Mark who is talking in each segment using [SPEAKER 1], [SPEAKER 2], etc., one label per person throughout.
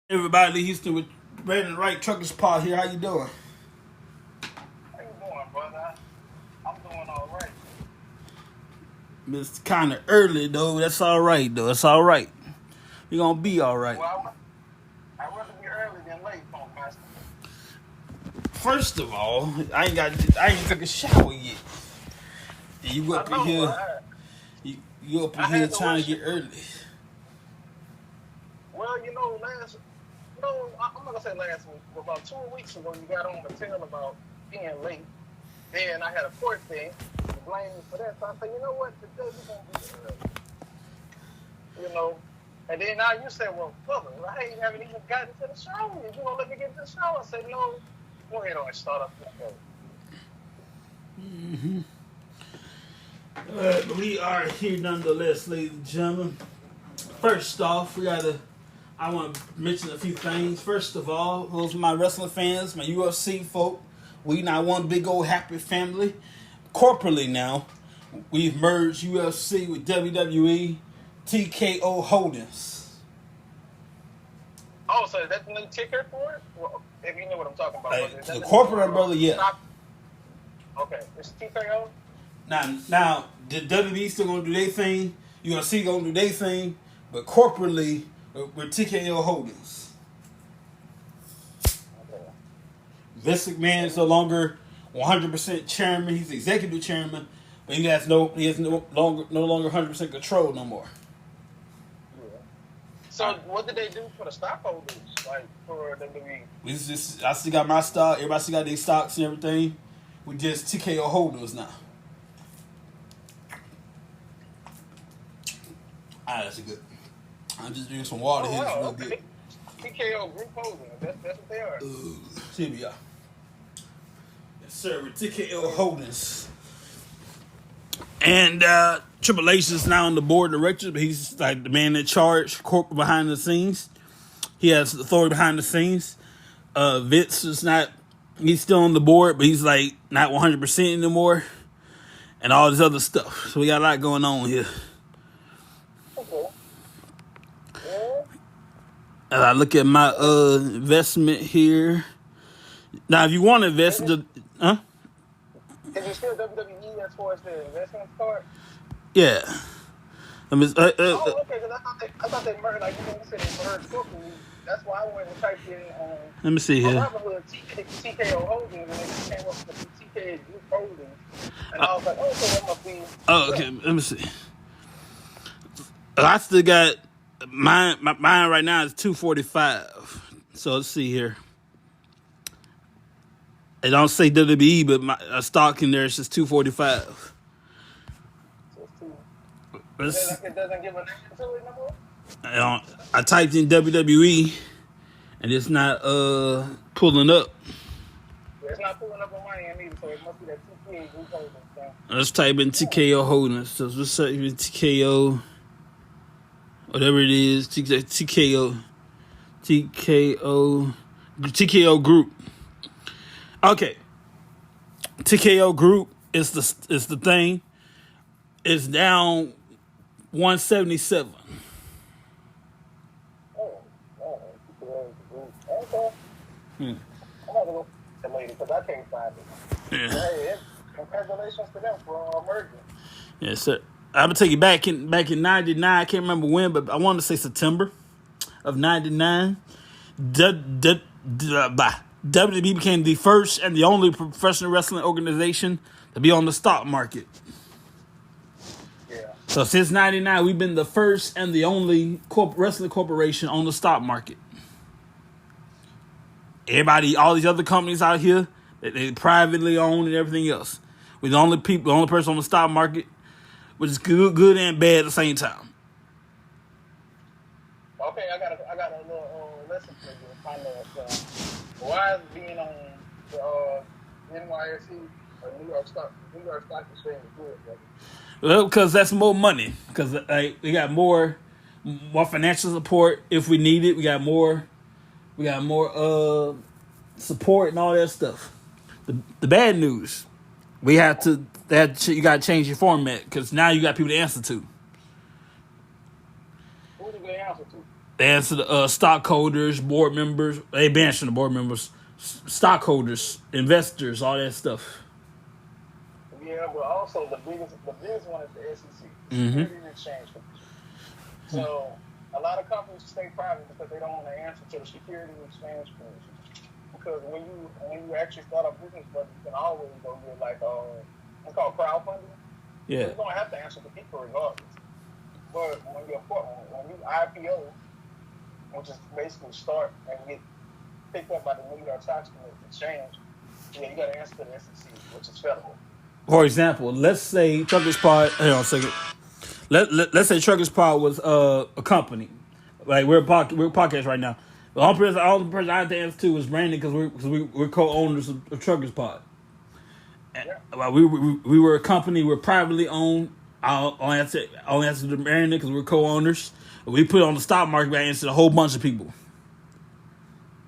[SPEAKER 1] Everybody, Houston with Brandon Wright, Truckers Pod here. How you doing?
[SPEAKER 2] How you doing, brother? I'm doing all right.
[SPEAKER 1] It's kind of early, though. That's all right, though. That's all right. You're going to be all right.
[SPEAKER 2] Well, I'd rather be early than late, Funk Master.
[SPEAKER 1] First of all, I ain't took a shower yet. And you up in here, you up in here trying to get early.
[SPEAKER 2] Well, I'm not gonna say last week, but about 2 weeks ago, you got on the tail about being late. Then I had a court thing. You blame me for that. So I said, you know what? Today we're gonna be early. And then now you said, well, brother, I haven't even gotten to the show. You gonna let me get to the show? I said, no. Go ahead and start up the show.
[SPEAKER 1] We are here nonetheless, ladies and gentlemen. First off, I want to mention a few things. First of all, those are my wrestling fans, my UFC folk. We now one big old happy family. Corporately now, we've merged UFC with WWE, TKO Holdings.
[SPEAKER 2] Oh, so is that the new ticker for it? Well, if you know what I'm talking about.
[SPEAKER 1] The corporate umbrella, yeah.
[SPEAKER 2] Okay, it's TKO?
[SPEAKER 1] Now, the WWE still going to do their thing. UFC going to do their thing. But corporately, we're TKO Holdings.
[SPEAKER 2] Okay.
[SPEAKER 1] Vince McMahon is no longer 100% chairman. He's executive chairman, but he has no longer 100% control no more.
[SPEAKER 2] Yeah. So what did they do for the stockholders, like for WWE?
[SPEAKER 1] I still got my stock. Everybody still got their stocks and everything. We just TKO Holdings now. That's good. I'm just drinking some water here. It's real good.
[SPEAKER 2] TKO Group Holdings. That's what they are.
[SPEAKER 1] Here we are. Yes, sir. We're TKO Holdings. And Triple H is now on the board of directors, but he's like the man in charge, corporate behind the scenes. He has authority behind the scenes. Vince is not, he's still on the board, but he's like not 100% anymore. And all this other stuff. So we got a lot going on here. As I look at my investment here. Now, if you want to invest,
[SPEAKER 2] Is it still WWE as far as the investment part?
[SPEAKER 1] Yeah.
[SPEAKER 2] Okay, because I thought they merged, like you said, they merged corporately. That's why I went and typed in
[SPEAKER 1] let me see here.
[SPEAKER 2] Robinhood TKO Holdings, and it came up with the TKO Group Holdings. And I was like, so that must be...
[SPEAKER 1] Oh, okay, let me see. I still got... Mine right now is $245. So let's see here. It don't say WWE, but my stock in there is just $245.
[SPEAKER 2] It doesn't give a name to it no more?
[SPEAKER 1] I typed in WWE, and it's not pulling up.
[SPEAKER 2] Yeah, it's not pulling up on my end either, so it must be that TKO Group Holdings thing.
[SPEAKER 1] Let's type in TKO Holdings. So let's type in TKO. Whatever it is, TKO Group. Okay, TKO Group is the thing. It's down 177.
[SPEAKER 2] Okay. I'm not gonna look at the lady because I can't find it.
[SPEAKER 1] Yeah.
[SPEAKER 2] Hey, congratulations to them for merging.
[SPEAKER 1] Yes, sir. I'm gonna take you back in '99. I can't remember when, but I want to say September of '99. WWE became the first and the only professional wrestling organization to be on the stock market.
[SPEAKER 2] Yeah.
[SPEAKER 1] So since '99, we've been the first and the only wrestling corporation on the stock market. Everybody, all these other companies out here, they privately owned and everything else. We're the only person on the stock market. Which is good and bad at the same time.
[SPEAKER 2] Okay, I got a little lesson for you in finance. Why is being on the NYSE or New York Stock Exchange good, brother?
[SPEAKER 1] Well, because that's more money. Because we got more financial support if we need it. We got more support and all that stuff. The bad news. We had to you got to change your format because now you got people to answer to.
[SPEAKER 2] Who do they answer to?
[SPEAKER 1] They answer the stockholders, board members. They been answering the board members, stockholders, investors, all that stuff.
[SPEAKER 2] Yeah, but also the biggest one is the SEC,
[SPEAKER 1] Mm-hmm.
[SPEAKER 2] Securities and Exchange Commission. So a lot of companies stay private because they don't want to answer to the Securities and Exchange Commission. Because when you actually start a business, but you can always go get like it's called crowdfunding.
[SPEAKER 1] Yeah.
[SPEAKER 2] You're gonna have to answer to people regardless. But when you IPO, which is basically start and get picked up by the New York Stock Exchange, yeah, you got to answer to the SEC, which is federal.
[SPEAKER 1] For example, let's say Truckers Pod. Hang on a second. Let's say Truckers Pod was a company. Like we're a podcast right now. The only person I have to answer to is Brandon because we're co-owners of Truckers Pod. Yeah. We were a company. We're privately owned. I'll answer to Brandon because we're co-owners. We put it on the stock market. I answer a whole bunch of people.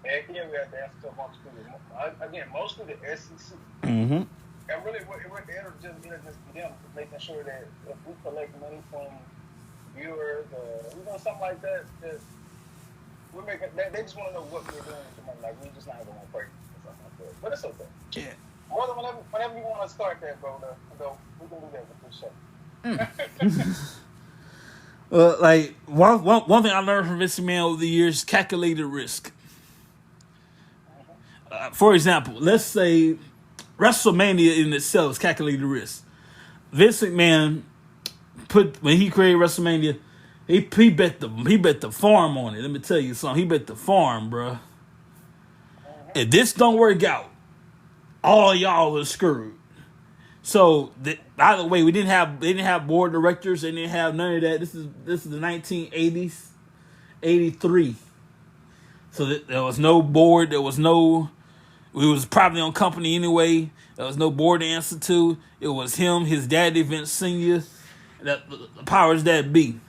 [SPEAKER 2] Heck yeah, we have to answer to a bunch of people. Again, mostly the SEC.
[SPEAKER 1] Mm-hmm.
[SPEAKER 2] And really, it'll just be them making sure that if we collect money from viewers or something like that, that we're making. They just want to know what we're doing with the money. Like we just not going to pray or something like that. But it's okay.
[SPEAKER 1] Yeah.
[SPEAKER 2] Whenever you want to start that, bro, we can do that with this show.
[SPEAKER 1] Like one thing I learned from Vince McMahon over the years is calculated risk. For example, let's say WrestleMania in itself is calculated risk. Vince McMahon when he created WrestleMania, he bet the farm on it. Let me tell you something. He bet the farm, bro. If this don't work out, all y'all are screwed. So, by the way, they didn't have board directors. They didn't have none of that. This is the 1980s, 83. So there was no board. There was no. We was probably on company anyway. There was no board to answer to. It was him, his daddy, Vince Senior, the powers that be,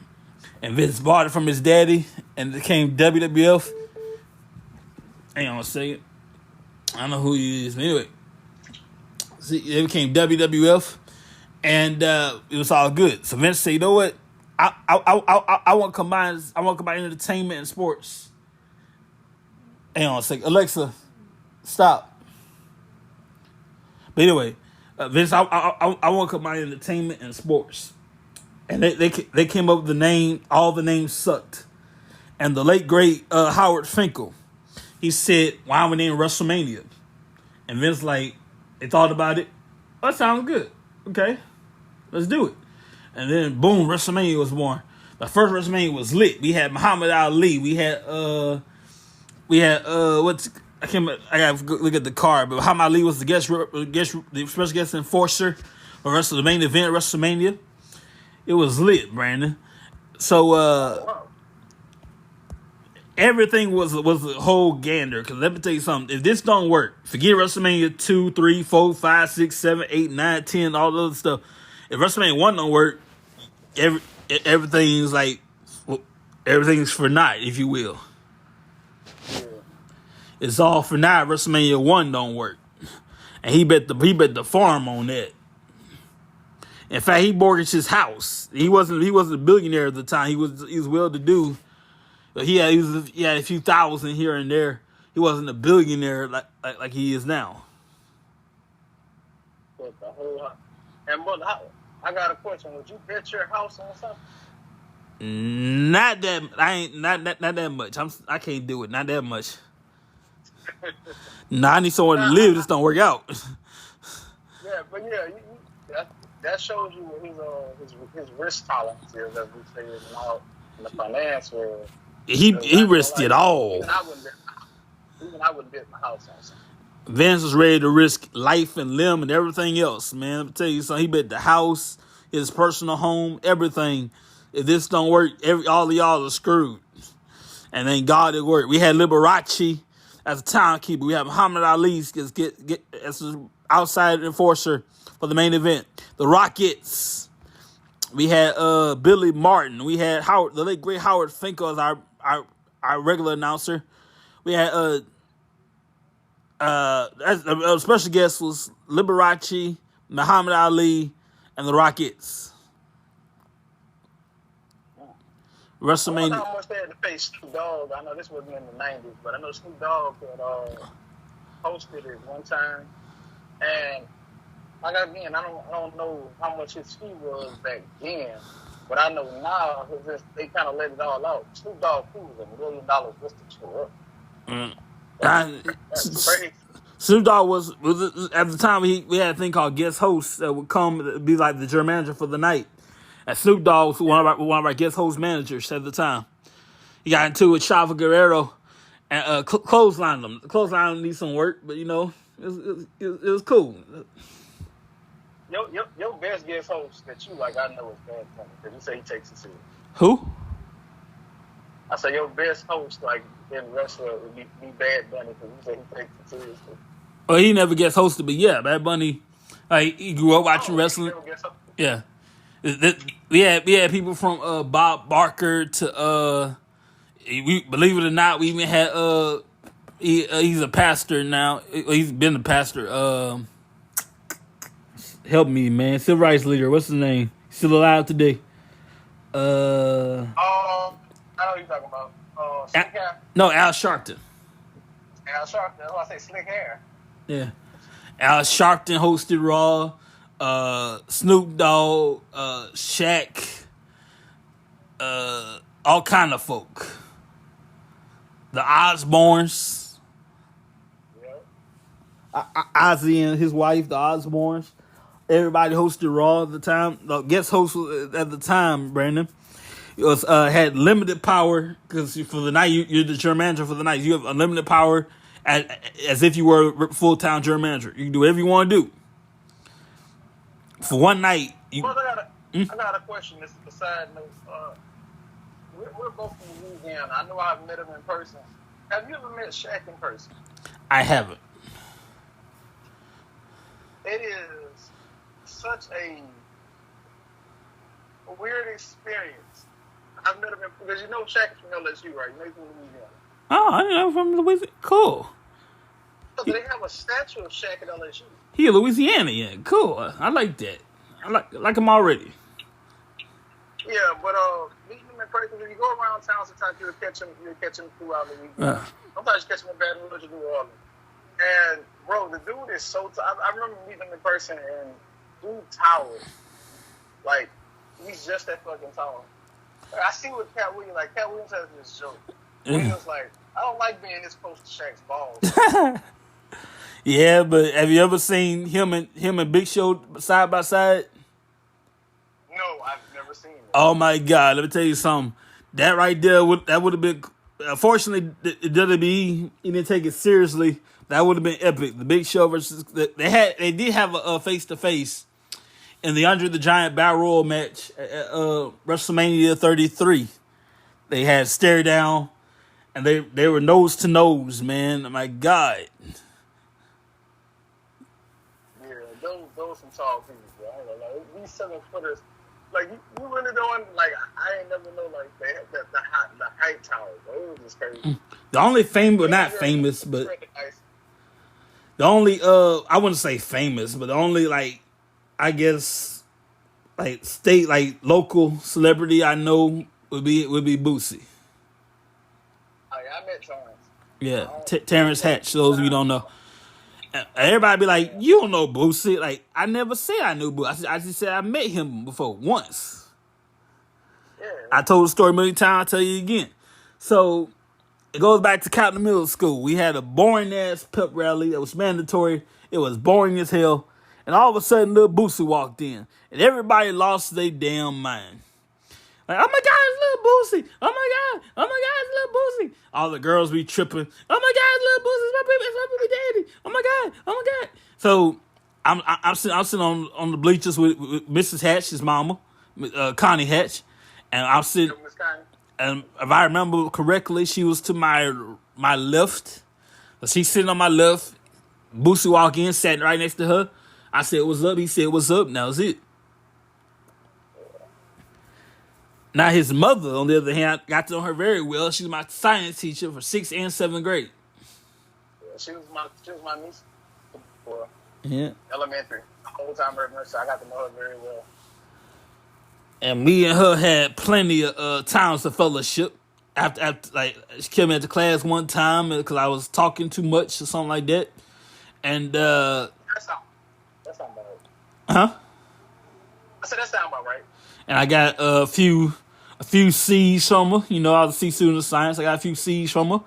[SPEAKER 1] and Vince bought it from his daddy, and it became WWF. Hang on a second. I don't know who he is, but anyway. See, it became WWF, and it was all good. So Vince said, "You know what? I want to combine entertainment and sports." Hang on a second, Alexa, stop. But anyway, Vince, I want to combine entertainment and sports, and they came up with the name. All the names sucked, and the late great Howard Finkel, he said, "Why don't we name WrestleMania?" And Vince like. They thought about it. Oh, that sounds good. Okay, let's do it. And then boom, WrestleMania was born. The first WrestleMania was lit. We had Muhammad Ali. We had what's I can't. I gotta look at the card. But Muhammad Ali was the special guest enforcer for the main event WrestleMania. It was lit, Brandon. So everything was a whole gander. Because let me tell you something. If this don't work, forget WrestleMania 2, 3, 4, 5, 6, 7, 8, 9, 10, all the other stuff. If WrestleMania 1 don't work, everything's for naught, if you will. Yeah. It's all for naught. WrestleMania 1 don't work. And he bet the farm on that. In fact, he mortgaged his house. He wasn't a billionaire at the time. He was well to do. But he had a few thousand here and there. He wasn't a billionaire like he is now.
[SPEAKER 2] But the whole and but I got a question. Would you bet your house on something?
[SPEAKER 1] Not that not that much. I can't do it. Not that much. I need someone to live. This don't work out.
[SPEAKER 2] Yeah, but yeah, that shows you what his risk tolerance is, as we say in the finance world.
[SPEAKER 1] He risked it all.
[SPEAKER 2] Even I wouldn't bet my house on something.
[SPEAKER 1] Vince was ready to risk life and limb and everything else, man. Let me tell you something. He bet the house, his personal home, everything. If this don't work, all of y'all are screwed. And thank God it worked. We had Liberace as a timekeeper. We had Muhammad Ali as an outside enforcer for the main event. The Rockets. We had Billy Martin. We had the late great Howard Finkel as our regular announcer. We had a special guest was Liberace, Muhammad Ali, and the Rockets.
[SPEAKER 2] I wonder
[SPEAKER 1] WrestleMania.
[SPEAKER 2] how much they had to pay Snoop Dogg. I know this wasn't in the 90s, but I know Snoop Dogg had hosted it one time. And like again, I don't know how much his fee was back then, but I know now they kind of let it all out. Snoop Dogg fee was $1 million just to show up. That's crazy.
[SPEAKER 1] Snoop Dogg was at the time we had a thing called guest hosts that would come to be like the general manager for the night. And Snoop Dogg was one of our guest host managers at the time. He got into it with Chavo Guerrero and clotheslined him. The clothesline needs some work, but you know it was cool.
[SPEAKER 2] Your best guest host that you like, I know is Bad Bunny, because you say he takes it serious.
[SPEAKER 1] Who?
[SPEAKER 2] I say your best host, like in wrestler, would be Bad Bunny, because you say he takes it seriously.
[SPEAKER 1] Well, he never gets hosted, but yeah, Bad Bunny. Like he grew up watching wrestling. Yeah, we had people from Bob Barker to we believe it or not, we even had he's a pastor now. He's been a pastor. Help me, man. Civil rights leader. What's his name? Still alive today?
[SPEAKER 2] I know what you're talking about. Slick hair.
[SPEAKER 1] No, Al Sharpton.
[SPEAKER 2] Al Sharpton. Oh, I say slick hair.
[SPEAKER 1] Yeah, Al Sharpton hosted Raw. Snoop Dogg, Shaq, all kind of folk. The Osbournes.
[SPEAKER 2] Yeah.
[SPEAKER 1] Ozzy and his wife, the Osbournes. Everybody hosted Raw at the time. The guest host at the time, Brandon, it was had limited power because for the night you're the general manager for the night. You have unlimited power as if you were a full-time general manager. You can do whatever you want to do. For one night,
[SPEAKER 2] Well, I got a question. This is a side note. We're both from Louisiana. I know I've met him in person. Have you ever met Shaq in person?
[SPEAKER 1] I haven't.
[SPEAKER 2] It is such a weird experience. I've met him because you know Shaq is from LSU, right? You know he's from Louisiana.
[SPEAKER 1] Oh, I know from Louisiana. Cool.
[SPEAKER 2] So they have a statue of Shaq at LSU.
[SPEAKER 1] He a Louisiana, yeah. Cool. I like that. I like him already.
[SPEAKER 2] Yeah, but meeting him in person, if you go around town, sometimes you'll catch him throughout the week. Sometimes you catch him in Baton Rouge or New Orleans. And bro, the dude is so I remember meeting him in person, and dude towers. Like, he's just that fucking tall. Like, I see what Cat Williams, like, Cat Williams has this joke. He was like, I don't like being this close to Shaq's balls.
[SPEAKER 1] Yeah, but have you ever seen him and Big Show side by side?
[SPEAKER 2] No, I've never seen it.
[SPEAKER 1] Oh my God! Let me tell you something. That right there would have been. Unfortunately, it WWE he didn't take it seriously. That would have been epic. The Big Show versus they did have a face to face in the Andre the Giant Battle Royal match at WrestleMania 33. They had stare down, and they were nose to nose. Man, my God.
[SPEAKER 2] Those some tall people, bro. I ain't gonna lie. These 7-footers, like you really don't like. I ain't never know like they had the height tower. Bro. It was just crazy.
[SPEAKER 1] The only not famous, but the only I wouldn't say famous, but the only like I guess like state like local celebrity I know would be Boosie.
[SPEAKER 2] I met Terrence.
[SPEAKER 1] Yeah, Terrence Hatch. Those of you don't know. Everybody be like, you don't know Boosie. Like, I never said I knew Boosie. I just said I met him before once.
[SPEAKER 2] Yeah.
[SPEAKER 1] I told the story a million times. I'll tell you again. So, it goes back to Cotton Middle School. We had a boring-ass pep rally that was mandatory. It was boring as hell. And all of a sudden, little Boosie walked in. And everybody lost their damn mind. Like, oh my God, it's Lil Boosie. Oh my God, it's Lil Boosie. All the girls be tripping. Oh my God, it's Lil Boosie. It's my baby daddy. Oh my God. So I'm sitting on the bleachers with Mrs. Hatch, his mama, Connie Hatch, and I'm sitting. And if I remember correctly, she was to my left. So she's sitting on my left. Boosie walked in, sat right next to her. I said, "What's up?" He said, "What's up?" And that was it. Now, his mother, on the other hand, I got to know her very well. She was my science teacher for 6th and 7th grade.
[SPEAKER 2] Yeah, she was my niece for
[SPEAKER 1] Yeah.
[SPEAKER 2] elementary. Old time resident, so I got to know her very well.
[SPEAKER 1] And me and her had plenty of times of fellowship. After, like, she came into class one time because I was talking too much or something like that. And,
[SPEAKER 2] That sound about right.
[SPEAKER 1] huh?
[SPEAKER 2] I said that sound about right.
[SPEAKER 1] And I got a few C's from her. You know, I was a C student of science. I got a few C's from her.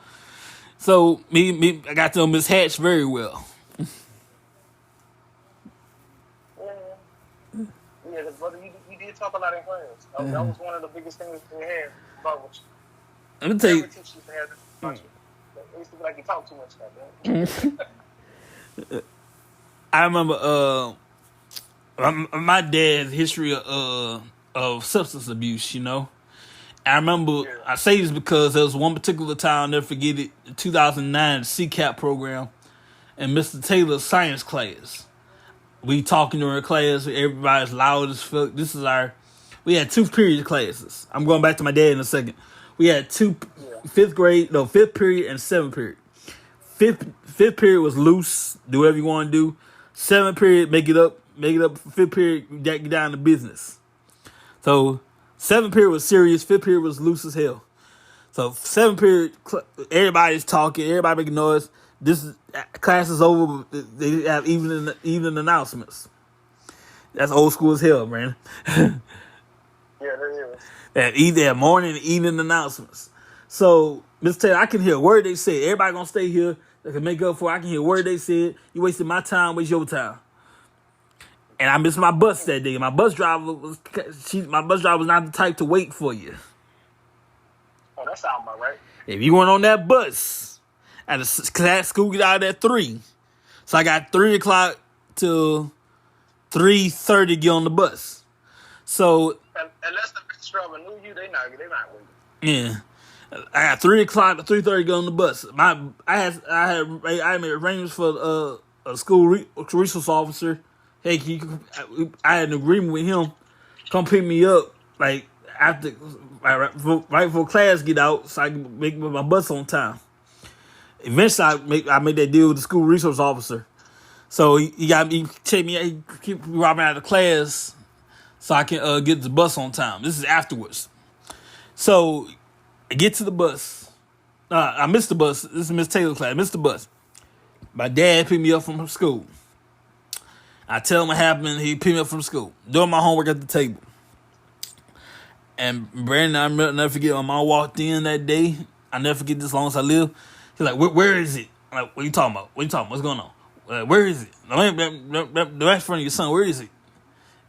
[SPEAKER 1] So, I got to know Miss Hatch very well.
[SPEAKER 2] Yeah, brother, you did talk a lot in class. That was one of the biggest things we had about what
[SPEAKER 1] Let me tell you.
[SPEAKER 2] every teacher used to have this about you. It used to be like you talk too much, goddamn.
[SPEAKER 1] I remember my dad's history of substance abuse, you know. I remember, I say this because there was one particular time, I'll never forget it, in 2009, the CCAP program, and Mr. Taylor's science class. We talking during class, everybody's loud as fuck. We had 2 period classes. I'm going back to my dad in a second. We had 2, 5th period and 7th period. Fifth period was loose, do whatever you want to do. 7th period, make it up. 5th period, get down to business. So 7th period was serious. 5th period was loose as hell. So 7th period, everybody's talking, everybody making noise. Class is over. They have evening announcements. That's old school as hell, man.
[SPEAKER 2] Yeah, there is.
[SPEAKER 1] They have morning and evening announcements. So, Mr. Taylor, I can hear a word they said. Everybody gonna stay here. They can make up for it. I can hear a word they said. You wasted my time, waste your time. And I missed my bus that day. My bus driver was not the type to wait for you.
[SPEAKER 2] Oh, that sounds about right.
[SPEAKER 1] If you weren't on that bus, at a class school get out at 3. So I got 3 o'clock till 3:30 to get on the bus. So
[SPEAKER 2] Unless the bus driver knew you, they not waiting.
[SPEAKER 1] yeah. I got 3 o'clock to 3:30 to get on the bus. I made arrangements for a school resource officer. Hey, I had an agreement with him. Come pick me up like after right before class get out, so I can make my bus on time. Eventually, I made that deal with the school resource officer. So he take me, he keep robbing out of class, so I can get the bus on time. This is afterwards. So I get to the bus. I missed the bus. This is Miss Taylor's class. I missed the bus. My dad picked me up from school. I tell him what happened. He picked me up from school. Doing my homework at the table. And Brandon, I'll never forget, when my mom walked in that day, I'll never forget this as long as I live. He's like, where is it? I'm like, what are you talking about? What's going on? Where is it? The right front of your son, where is it?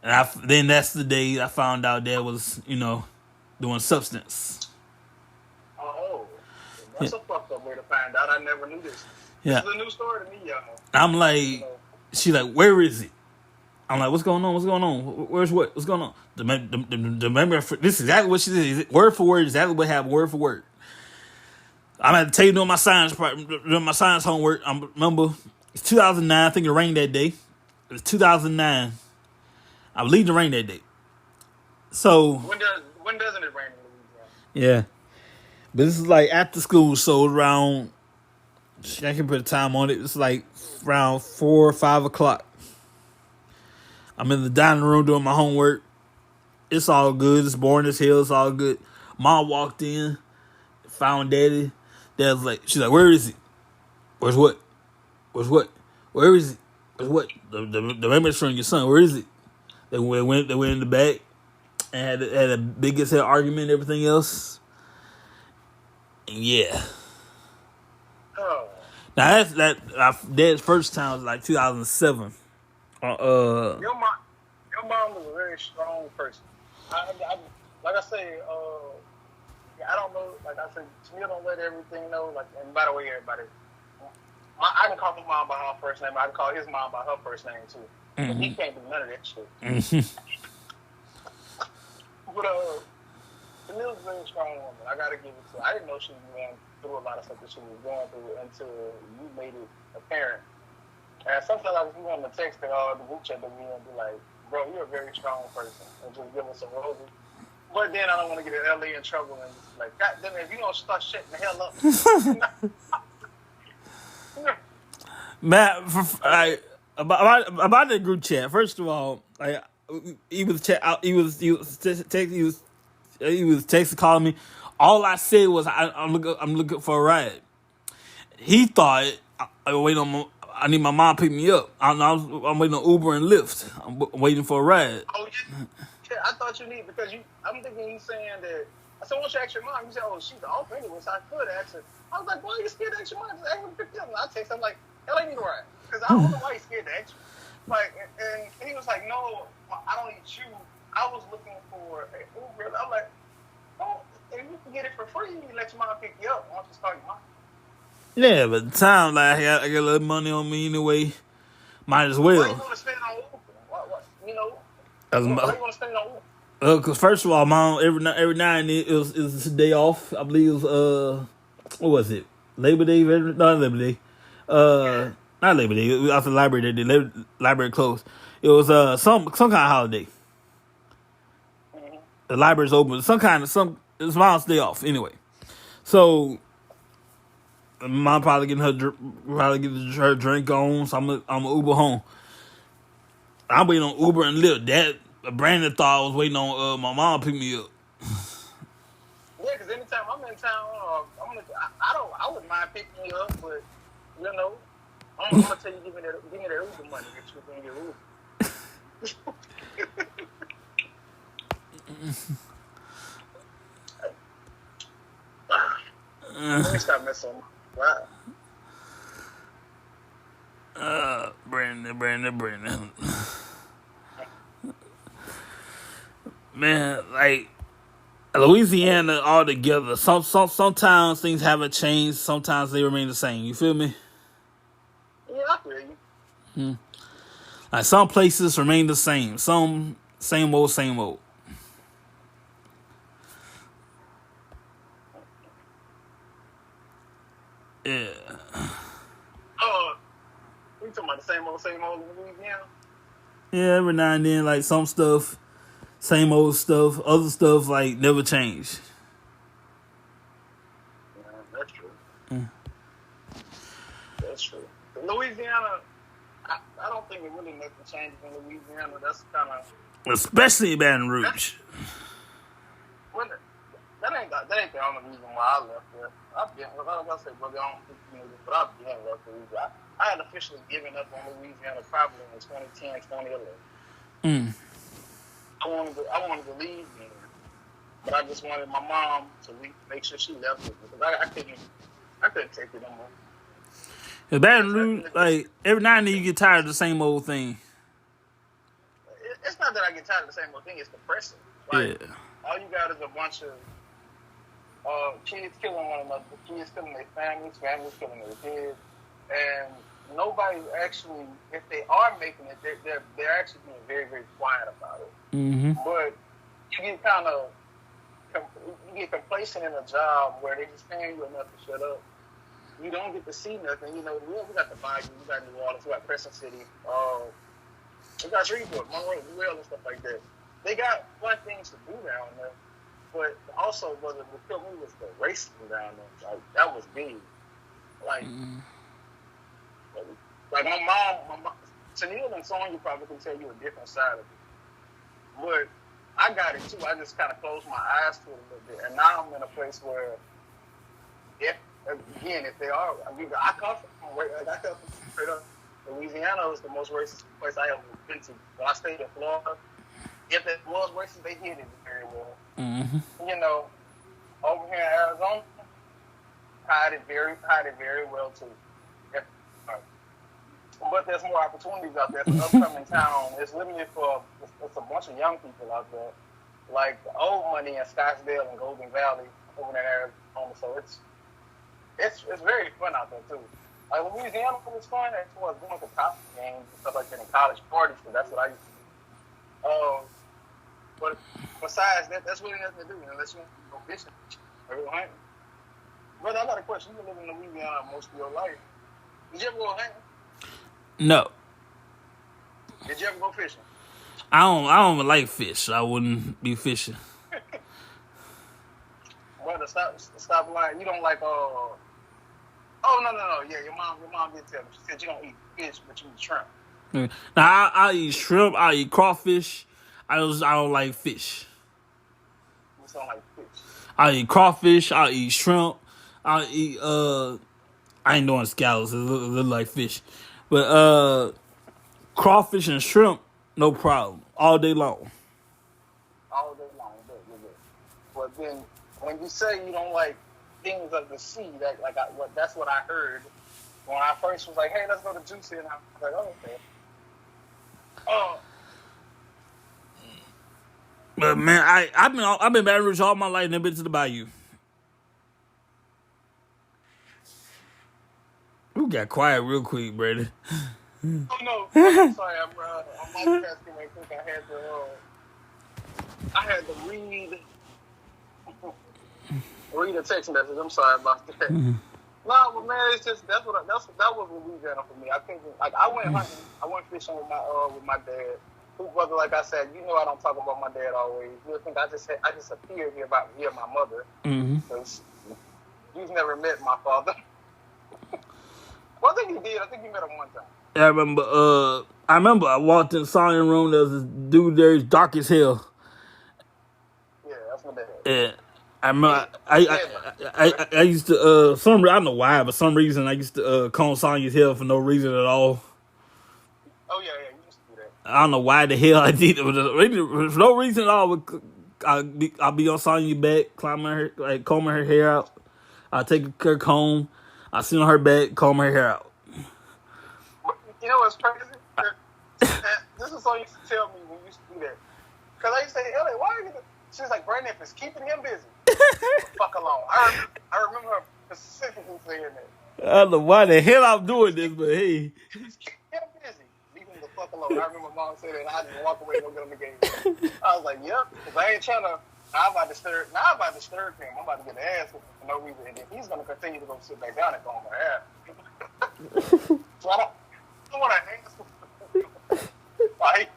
[SPEAKER 1] And then that's the day I found out Dad was, doing substance.
[SPEAKER 2] Oh, that's a fucked up way to find out. I never knew this.
[SPEAKER 1] Yeah.
[SPEAKER 2] This is a new story to me, y'all.
[SPEAKER 1] I'm like, she's like, where is it? I'm like, what's going on? What's going on? Where's what? What's going on? The memory. This is exactly what she did. Word for word, exactly what happened. Word for word. I'm at the table doing my science homework. I remember it's 2009. I think it rained that day. It was 2009. I believe it rained that day. So
[SPEAKER 2] when doesn't it rain in
[SPEAKER 1] yeah,
[SPEAKER 2] Louisiana?
[SPEAKER 1] but this is like after school, so around. I can put a time on it. It's like around 4 or 5 o'clock. I'm in the dining room doing my homework. It's all good. It's boring as hell. It's all good. Mom walked in, found Daddy. Dad was like, she's like, where is he? Where's what? Where's what? Where is it? Where's what? The memories from your son. Where is it? They went in the back and had a big as hell argument and everything else. And yeah.
[SPEAKER 2] Oh.
[SPEAKER 1] Now that's Dad's first time was like 2007.
[SPEAKER 2] Your mom was a very strong person. I like I say, I don't know. Like I said, Jamil don't let everything know. Like, and by the way, everybody, I can call my mom by her first name. I can call his mom by her first name too. Mm-hmm. But he can't do none of that shit. Mm-hmm. But Jamil's a very strong woman. I gotta give it to her. I didn't know she was going through a lot of stuff that she was going through until you made it apparent. And sometimes I was on the text and the group chat to me and be like, bro, you're a very strong person. And just give us some roses. But then I don't want to get LA in trouble and just like, God damn it, if you don't start shutting the hell up.
[SPEAKER 1] Matt, about the group chat. First of all, like he was texting, calling me. All I said was I'm looking for a ride. He thought I need my mom to pick me up. I'm waiting on Uber and Lyft. I'm waiting for a ride.
[SPEAKER 2] Oh yeah, I thought you need because I'm thinking you saying that. I said, "Why don't you ask your mom?" You said, "Oh, she's off anyway, so I could ask her." I was like, "Why are you scared to ask your mom? Just ask her to pick you up." And I text him like, "Hell, I need a ride," because I don't know why he's scared to ask you. Like, and he was like, "No, I don't need you. I was looking for an Uber." And I'm like, "Oh, if you can get it for free, you let your mom pick you up. Why don't you just call your mom?"
[SPEAKER 1] Yeah, but the time like I got a little money on me anyway. Might as well.
[SPEAKER 2] Why you want to spend on Uber? What? You know, why you want to spend on Uber?
[SPEAKER 1] Cause first of all, mom, every now and then it was a day off. I believe it was what was it? Labor Day? Not Labor Day. Not Labor Day. It was after library day. The library closed. It was some kind of holiday.
[SPEAKER 2] Mm-hmm.
[SPEAKER 1] The library's open. It's mom's day off anyway. So mom probably getting her drink on. So I'm a Uber home. I'm waiting on Uber and Lyft. That Brandon thought I was waiting on my mom to pick me up.
[SPEAKER 2] Yeah, because anytime I'm in town, I wouldn't mind picking you up, but you know, I'm gonna tell you give me that Uber money that you bring your Uber. Let me stop messing with my
[SPEAKER 1] Brandon. Man, like Louisiana altogether. Sometimes things haven't changed. Sometimes they remain the same. You feel me?
[SPEAKER 2] Yeah, I feel you.
[SPEAKER 1] Like some places remain the same. Some same old. Yeah.
[SPEAKER 2] You talking about the same old in Louisiana?
[SPEAKER 1] Yeah, every now and then, like some stuff, same old stuff. Other stuff like never changed.
[SPEAKER 2] Yeah, that's true. That's true. Louisiana, I don't think it really makes a change in Louisiana. That's kind of
[SPEAKER 1] Especially Baton Rouge.
[SPEAKER 2] That ain't the only reason why I left there. I've been, like I said, brother, I don't think you know this, but I've been left Louisiana. I had officially given up on Louisiana probably in 2010, 2011. I wanted to leave there, but I just wanted my mom to make sure she left it because I couldn't take it no more.
[SPEAKER 1] Yeah, Baton Rouge, like every now and then you get tired of the same old thing.
[SPEAKER 2] It's not that I get tired of the same old thing. It's depressing. Like, all you got is a bunch of kids killing one another, kids killing their families killing their kids, and nobody actually, if they are making it, they're actually being very, very quiet about it.
[SPEAKER 1] Mm-hmm.
[SPEAKER 2] But you get complacent in a job where they just paying you enough to shut up. You don't get to see nothing. You know, we got the Bayou, we got New Orleans, we got Crescent City, we got Shreveport, Monroe, Well, and stuff like that. They got fun things to do down there. But also, what killed me was the racism down there. Like, that was big. Like, like my mom, Tennille and Sonya probably can tell you a different side of it. But I got it too. I just kind of closed my eyes to it a little bit. And now I'm in a place where, if they are, I come from straight up. Louisiana was the most racist place I ever been to. When I stayed in Florida, if it was racist, they hid it very well.
[SPEAKER 1] Mm-hmm.
[SPEAKER 2] You know, over here in Arizona, hide it very well too. But there's more opportunities out there. It's an upcoming town. It's limited it's a bunch of young people out there, like the old money in Scottsdale and Golden Valley over there in Arizona. So it's very fun out there too. Like Louisiana was fun as far as going to college games and stuff like that and college parties, because that's what I used to do. But besides that, that's really nothing to do unless you go fishing or go hunting. Brother, I got a question. You've been living in Louisiana most of your life. Did you ever go hunting?
[SPEAKER 1] No.
[SPEAKER 2] Did you ever go fishing?
[SPEAKER 1] I don't like fish. I wouldn't be fishing.
[SPEAKER 2] Brother, stop lying. You don't like Oh no. Yeah, your mom did tell me. She said you don't eat fish, but you eat shrimp.
[SPEAKER 1] Now I eat shrimp. I eat crawfish. I don't like fish.
[SPEAKER 2] You sound like fish.
[SPEAKER 1] I eat crawfish. I eat shrimp. I eat I ain't doing scallops. It look like fish, but crawfish and shrimp, no problem, all day long.
[SPEAKER 2] All day long, but then when you say you don't like things of the sea, that's what I heard when I first was like, hey, let's go to Juicy, and I was like, oh, okay.
[SPEAKER 1] But man, I've been Baton Rouge all my life, never been to the Bayou. We got quiet real quick, Brady.
[SPEAKER 2] Oh no, I'm sorry, I'm multitasking. I think I had to read a text message. I'm sorry about that. No, but man, it's just that was Louisiana for me. I couldn't, like, I went hunting, I went fishing with my dad. Whose brother, like I said, you know, I don't talk about my dad always. You'll think I just appeared here about my mother. Because you've never met my father. Well, I think you did. I think you met him one time.
[SPEAKER 1] Yeah, I remember I walked in the sawing room. There was this dude there, he's dark as hell.
[SPEAKER 2] Yeah, that's my dad.
[SPEAKER 1] Yeah. I remember I used to I don't know why, but some reason I used to comb Sonya's hair for no reason at all.
[SPEAKER 2] Oh yeah, you used to do that.
[SPEAKER 1] I don't know why the hell I did it, but for no reason at all. I'll be on Sonya's back, combing her hair out. I'll take her comb, I'll sit on her back, comb her hair out.
[SPEAKER 2] You know what's crazy? This is all you used to tell me when you used to do that. Because I used to say, Ellie, why are you? She was like, Brandon, if it's keeping him busy, fuck alone. I remember her specifically saying that.
[SPEAKER 1] I don't know why the hell I'm doing this, but hey.
[SPEAKER 2] Keep him busy. Leave him the fuck alone. I remember mom saying that, and I just walk away and go get him the game. I was like, yep, because I ain't trying to. Now I'm about to disturb him. I'm about to get the ass for no reason, and then he's going to continue to go sit back down and comb her hair. So I don't want to ask him. Like,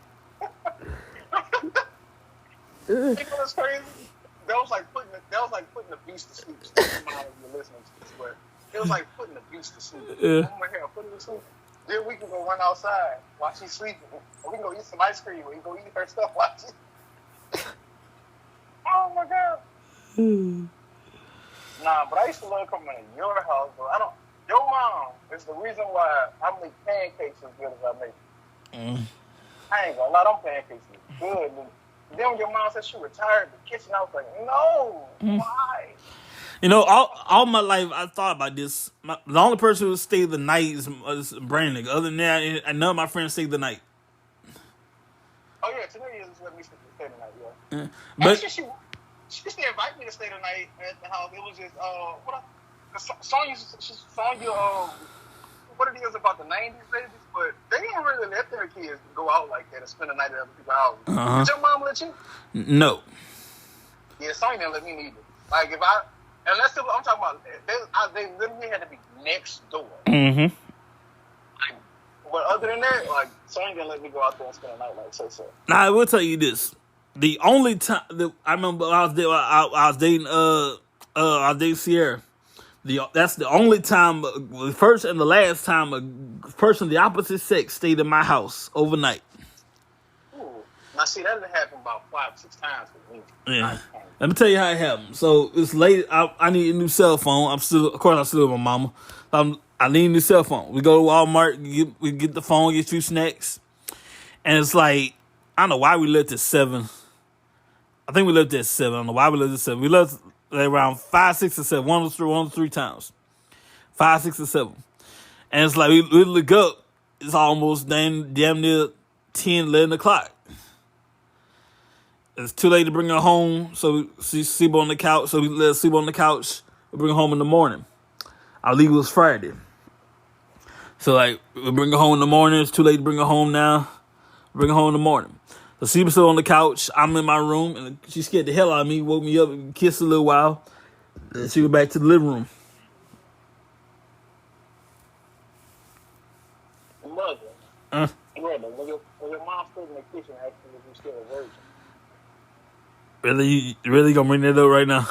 [SPEAKER 2] you know what's crazy? That was like putting the beast to sleep. Mom, you're listening to this, but it was like putting the beast to sleep.
[SPEAKER 1] Yeah.
[SPEAKER 2] Comb her hair, put her to sleep. Then we can go run outside while she's sleeping. Or we can go eat some ice cream. Or we can go eat her stuff while she's... Oh my God. Nah, but I used to love coming to your house, but your mom is the reason why I make pancakes as good as I make. I ain't gonna lie, them pancakes is good. And then when your mom said she retired the kitchen, I was like, no, why?
[SPEAKER 1] You know, all my life I thought about this. The only person who stayed the night is Brandon. Other than that, none of my friends stayed the night.
[SPEAKER 2] Oh yeah, today is let me stay the night. Yeah.
[SPEAKER 1] But
[SPEAKER 2] actually, she used to invite me to stay the night at the house. It was just Sonya, what it is about the 90s babies, but they didn't really let their kids go out like that and spend the night at other people's houses. Did your mom let you?
[SPEAKER 1] No.
[SPEAKER 2] Yeah, Sonya didn't let me neither. Like unless I'm talking about, they literally had to be next door.
[SPEAKER 1] Mm-hmm.
[SPEAKER 2] But other than that, like, Sonya didn't let me go out there and spend the night like so.
[SPEAKER 1] Now I will tell you this: the only time that I remember I was dating Sierra. That's the only time, the first and the last time a person of the opposite sex stayed in my house overnight.
[SPEAKER 2] Ooh. Now, see, that didn't happen about 5-6 times for me.
[SPEAKER 1] Yeah. Let me tell you how it happened. So it's late. I need a new cell phone. I'm still with my mama. I need a new cell phone. We go to Walmart. We get the phone. Get 2 snacks, and it's like I don't know why we left at 7. I think we left at 7. I don't know why we left at 7. We left around 5, 6, or 7. One of the 3 times. 5, 6, or 7. And it's like we look up. It's almost damn near 10, 11 o'clock. It's too late to bring her home, so she sleep on the couch. So we let her sleep on the couch. We bring her home in the morning. Our leave was Friday. So like we bring her home in the morning. It's too late to bring her home now. Bring her home in the morning. So she was still on the couch. I'm in my room, and she scared the hell out of me. Woke me up, and kissed a little while. Then she went back to the living room.
[SPEAKER 2] Mother, when your mom stood in the kitchen, asking if you still a virgin.
[SPEAKER 1] Really, you really gonna bring that up right now?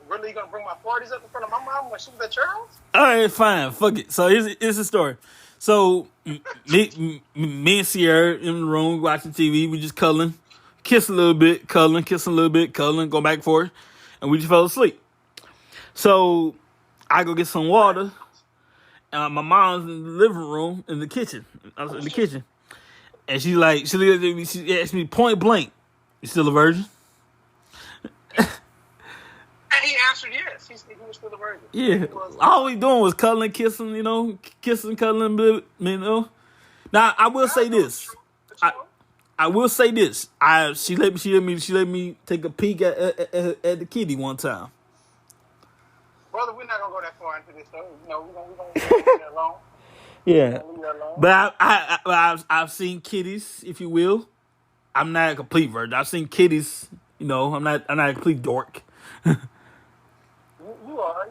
[SPEAKER 2] Really? You gonna bring my parties up in front of my mom when she was at your house?
[SPEAKER 1] All right, fine. Fuck it. So here's the story. So me and Sierra in the room watching TV. We just cuddling, kiss a little bit, cuddling, kiss a little bit, cuddling, go back and forth, and we just fell asleep. So I go get some water. My mom's in the living room, in the kitchen. I was in the kitchen, and she looked at me. She asked me point blank, "You still a virgin?"
[SPEAKER 2] And he answered yes. He was still a virgin.
[SPEAKER 1] Yeah. All we doing was cuddling, kissing, kissing, cuddling, you know. Now I will say this. I will say this. She let me take a peek at the kitty one time.
[SPEAKER 2] Brother, we're not gonna go that far into this though. We're gonna leave that alone.
[SPEAKER 1] Yeah. But I've seen kitties, if you will. I'm not a complete virgin. I've seen kitties. I'm not a complete dork.
[SPEAKER 2] You are.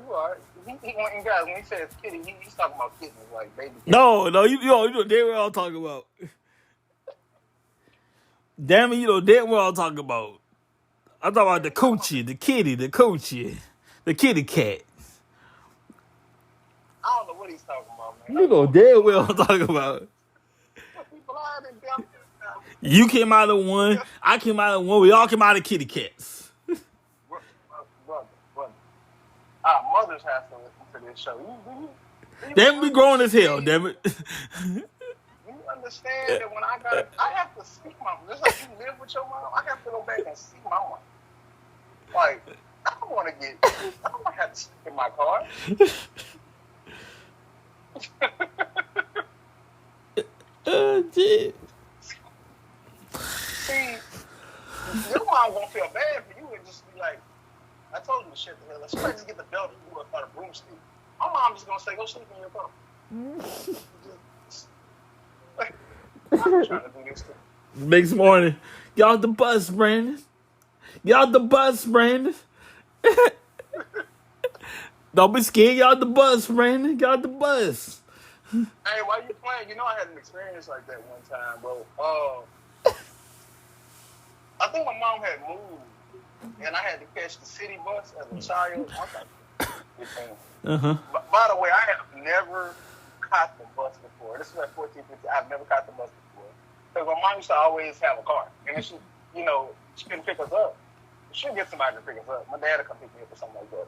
[SPEAKER 2] Guys, when he says kitty, he's talking about kittens, like baby kittens.
[SPEAKER 1] No, you know damn what I'm talking about. Damn it, damn what I'm talking about. I'm talking about the coochie, the kitty, the kitty cat.
[SPEAKER 2] I don't know what he's talking about, man.
[SPEAKER 1] You know damn well I'm talking about. You came out of one, I came out of one, we all came out of kitty cats.
[SPEAKER 2] Brother. Our mothers have to listen to this show.
[SPEAKER 1] Damn, we grown as hell, damn it.
[SPEAKER 2] You understand that when I have to see my mom. Just like you live with your mom, I have to go back and see my mom. Like, I don't want to have to stick in my car.
[SPEAKER 1] Shit.
[SPEAKER 2] See, your mom won't feel bad for you and just be like, I told you to shit the hell. Let's just get the belt and you start a broomstick. My mom just gonna say, go sleep in your car. I'm trying to do this too.
[SPEAKER 1] Next morning, y'all the bus, Brandon. Don't be scared, y'all the bus, Brandon. Y'all the bus.
[SPEAKER 2] Hey, while you playing, I had an experience like that one time, bro. I think my mom had moved, and I had to catch the city bus as a child. By the way, I have never caught the bus before. This is at 14, 15. I've never caught the bus before. Because my mom used to always have a car. And if she couldn't pick us up, she'd get somebody to pick us up. My dad would come pick me up or something like that.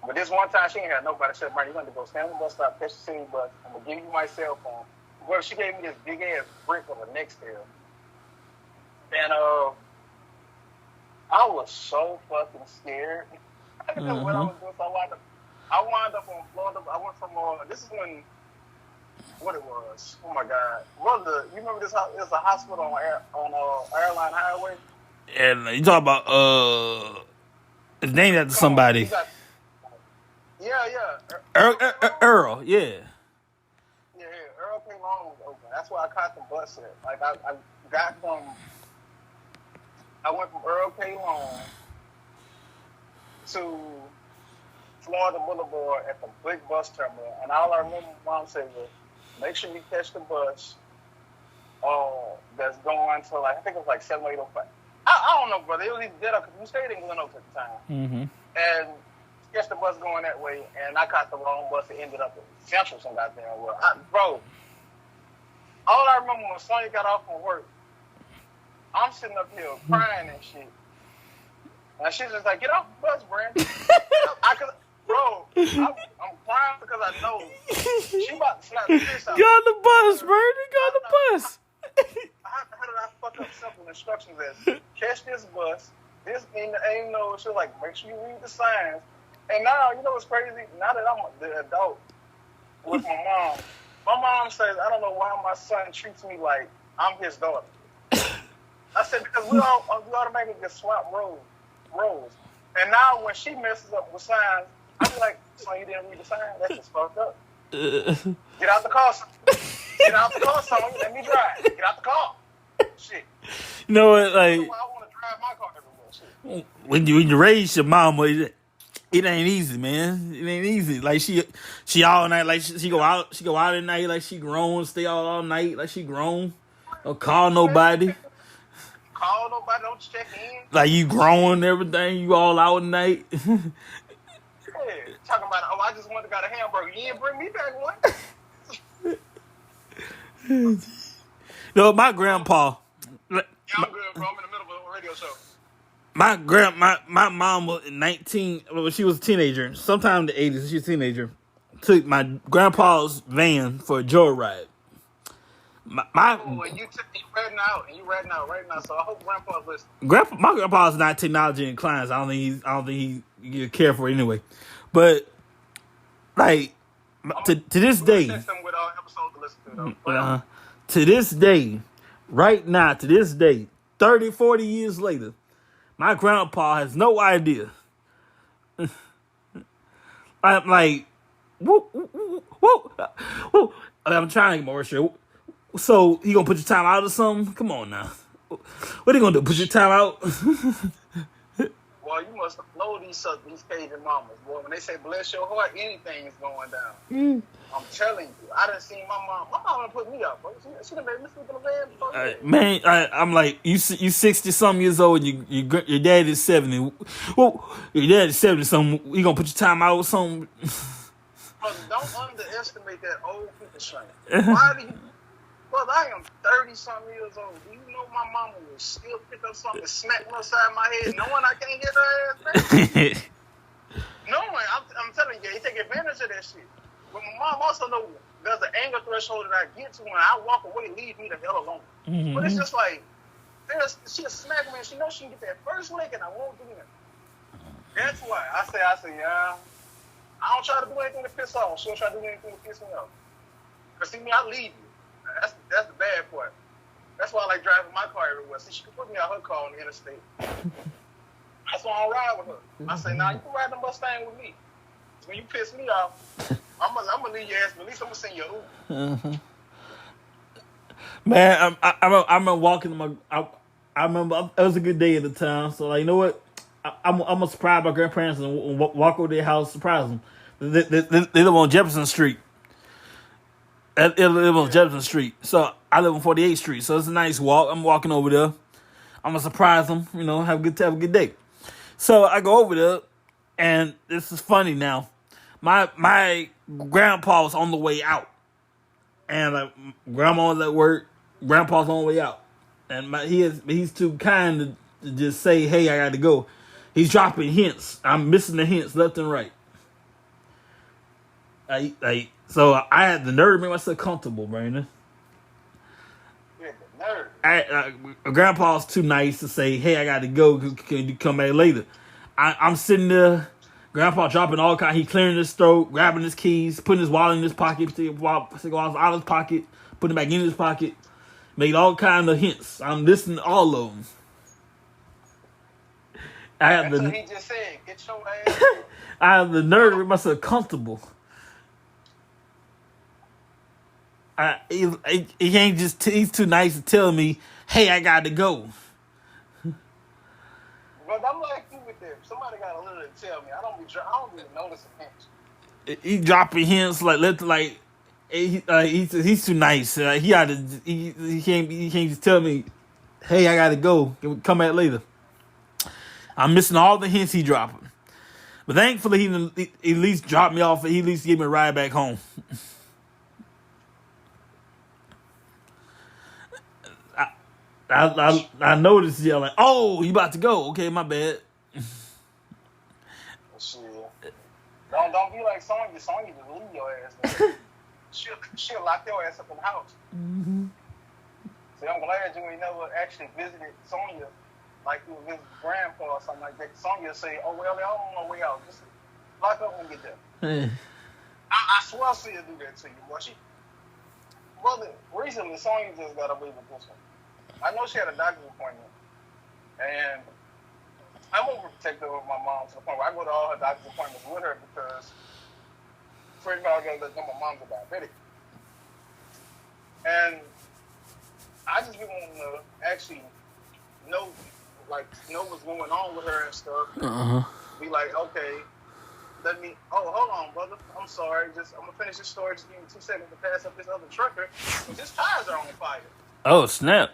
[SPEAKER 2] But this one time, she ain't had nobody. She said, "Martin, you're going to go stand on the bus stop, catch the city bus. I'm going to give you my cell phone." Well, she gave me this big-ass brick of a Nextel. And I was so fucking scared. I didn't know what I was doing. So I wound up on Florida. I went from, this is when, what it was. Oh, my God. Brother, you remember this? There's a hospital on Airline Highway?
[SPEAKER 1] And you talk about, it's named after somebody.
[SPEAKER 2] Yeah.
[SPEAKER 1] Earl, yeah.
[SPEAKER 2] Yeah, Earl K. Long was open. That's why I caught the bus at. Like, I went from Earl K. Long to Florida Boulevard at the big bus terminal. And all I remember my mom said was, make sure you catch the bus that's going to, I think it was like 7805. I don't know, brother. It was either that or because we stayed in Glen Oaks at the time. And catch the bus going that way, and I caught the wrong bus. It ended up in Central some goddamn well. Bro, all I remember when Sonya got off from work, I'm sitting up here crying and shit. And she's just like, get off the bus, Brandon. I'm crying because I know she about to slap the piss out.
[SPEAKER 1] Get on the bus, Brandon. Get on the bus.
[SPEAKER 2] How did I fuck up simple instructions as catch this bus? This ain't no. She was like, make sure you read the signs. And now, you know what's crazy? Now that I'm the adult with my mom says, I don't know why my son treats me like I'm his daughter. I said, because we automatically get swapped roles. And now when she messes up with signs, I be like, son, you didn't read the signs? That's just fucked up. Get out the car, son. Get out the car, son. Let me drive. Get out the car. Shit.
[SPEAKER 1] You know what, like,
[SPEAKER 2] I want to drive my car everywhere. Shit.
[SPEAKER 1] When you raise your mama, it ain't easy, man. It ain't easy. Like she all night, like she go out at night, like she grown, stay out all night, like she grown. Don't call nobody.
[SPEAKER 2] Don't check in.
[SPEAKER 1] Like you grown and everything, you all out at night.
[SPEAKER 2] Yeah, talking about, I just went and got a hamburger. You didn't bring me back one.
[SPEAKER 1] No, my grandpa.
[SPEAKER 2] Yeah, I'm good, bro. I'm in the middle of a radio show.
[SPEAKER 1] My mom was in 19 when she was a teenager, sometime in the 80s. She was a teenager. Took my grandpa's van for a joyride. My
[SPEAKER 2] Oh, and you ratting out right now. So I hope Grandpa's listening.
[SPEAKER 1] my grandpa's not technology inclined. So I don't think he care for it anyway. But like to this
[SPEAKER 2] We're gonna
[SPEAKER 1] day,
[SPEAKER 2] text them with our episode to listen to though.
[SPEAKER 1] to this day, right now, to this day, 30, 40 years later, my grandpa has no idea. I'm like, whoop, whoop, whoop, whoop. I'm trying to get my word straight. So he gonna put your time out or something? Come on now. What he gonna do? Put your time out?
[SPEAKER 2] Well, you must know these Cajun mamas, boy. When they say bless your heart, anything is going down. I'm telling you, I done seen my mom. My mom done put me up, bro. She done made me sleep in the bed before.
[SPEAKER 1] Man, I'm like, you 60-something years old, and your dad is 70. Well, your dad is 70-something. You gonna put your time out or something?
[SPEAKER 2] But don't underestimate that old people strength. Why do you... Brother, I am 30-something years old. Do you know my mama will still pick up something and smack me upside my head knowing I can't get her ass back? Knowing, I'm telling you, he take advantage of that shit. But my mom also knows there's an anger threshold that I get to when I walk away, leave me the hell alone. Mm-hmm. But it's just like, she'll smack me and she knows she can get that first lick and I won't do that. That's why I say, yeah, I don't try to do anything to piss off. She'll try to do anything to piss me off. Because see me, I leave you. That's the bad part. That's why I like driving my car everywhere. See, she can put me out her car on the interstate. That's why I don't ride with her. I say, nah, you can ride the Mustang with me. So when you piss me off, I'm gonna leave your ass, but at least I'm gonna send you Uber.
[SPEAKER 1] Man, I remember walking I remember it was a good day at the time. So like, you know what? I'm gonna surprise my grandparents and walk over their house, surprise them. They live on Jefferson Street. They live on Jefferson Street. So I live on 48th Street. So it's a nice walk. I'm walking over there. I'm gonna surprise them. You know, have a good day. So I go over there, and this is funny now. My grandpa was on the way out, and like grandma was at work. Grandpa's on the way out, and he's too kind to just say, "Hey, I got to go." He's dropping hints. I'm missing the hints left and right. So I had the nerve to make myself comfortable, Brandon.
[SPEAKER 2] Yeah, the nerve.
[SPEAKER 1] Grandpa's too nice to say, "Hey, I got to go. Can you come back later?" I'm sitting there. Grandpa dropping all kinds. He clearing his throat, grabbing his keys, putting his wallet in his pocket, cigars out of his pocket, putting it back in his pocket. Made all kinds of hints. I'm listening to all of them.
[SPEAKER 2] Until he just said, "Get your ass."
[SPEAKER 1] I have the nerve to make myself comfortable. He can't just. He's too nice to tell me, "Hey, I got to go."
[SPEAKER 2] But I'm like you with that. Somebody got to literally tell me. I don't even notice a hint.
[SPEAKER 1] He dropping hints he's too nice. He can't just tell me, "Hey, I got to go. Come back later." I'm missing all the hints he dropping. But thankfully, he at least dropped me off. He at least gave me a ride back home. I noticed you like, "Oh, you about to go? Okay, my bad."
[SPEAKER 2] Shit. Don't be like Sonya. Sonya just leave your ass. She'll lock your ass up in the house. Mm-hmm. See, I'm glad you ain't never actually visited Sonya, like you visit grandpa or something like that. Sonya say, "Oh well, they're on my way out. Just lock up when we get there." I swear I'll see her do that to you, boy. Brother, recently Sonya just got away with this one. I know she had a doctor's appointment, and I'm overprotective of my mom to the point where I go to all her doctor's appointments with her because, first of all, I gotta let know my mom's a diabetic. And I just be wanting to actually know what's going on with her and stuff. Uh-huh. Be like, okay, hold on, brother. I'm sorry. I'm gonna finish this story. Just give me 2 seconds to pass up this other trucker. Because his tires are on fire.
[SPEAKER 1] Oh, snap.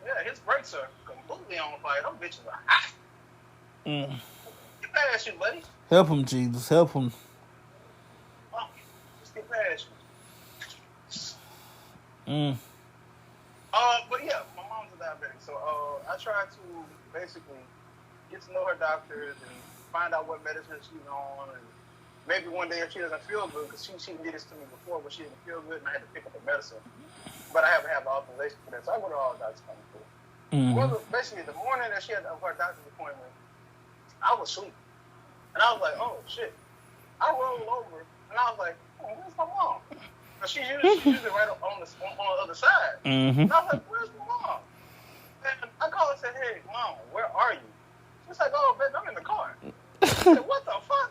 [SPEAKER 2] Yeah, his brakes are completely on fire. Them bitches are hot. Get past you, buddy.
[SPEAKER 1] Help him, Jesus. Help him.
[SPEAKER 2] Oh, just get past But yeah, my mom's a diabetic, so I try to basically get to know her doctors and find out what medicine she's on, and maybe one day if she doesn't feel good, because she did this to me before, but she didn't feel good, and I had to pick up the medicine. But I haven't had the authorization for that, so I go to all the doctors coming through. Well, basically, the morning that she had her doctor's appointment, I was asleep, and I was like, "Oh shit!" I rolled over, and I was like, "Oh, where's my mom?" But she's usually right on the other side. And I was like, "Where's my mom?" And I called and said, "Hey, mom, where are you?" She's like, "Oh, baby, I'm in the car." I said, "What the fuck?"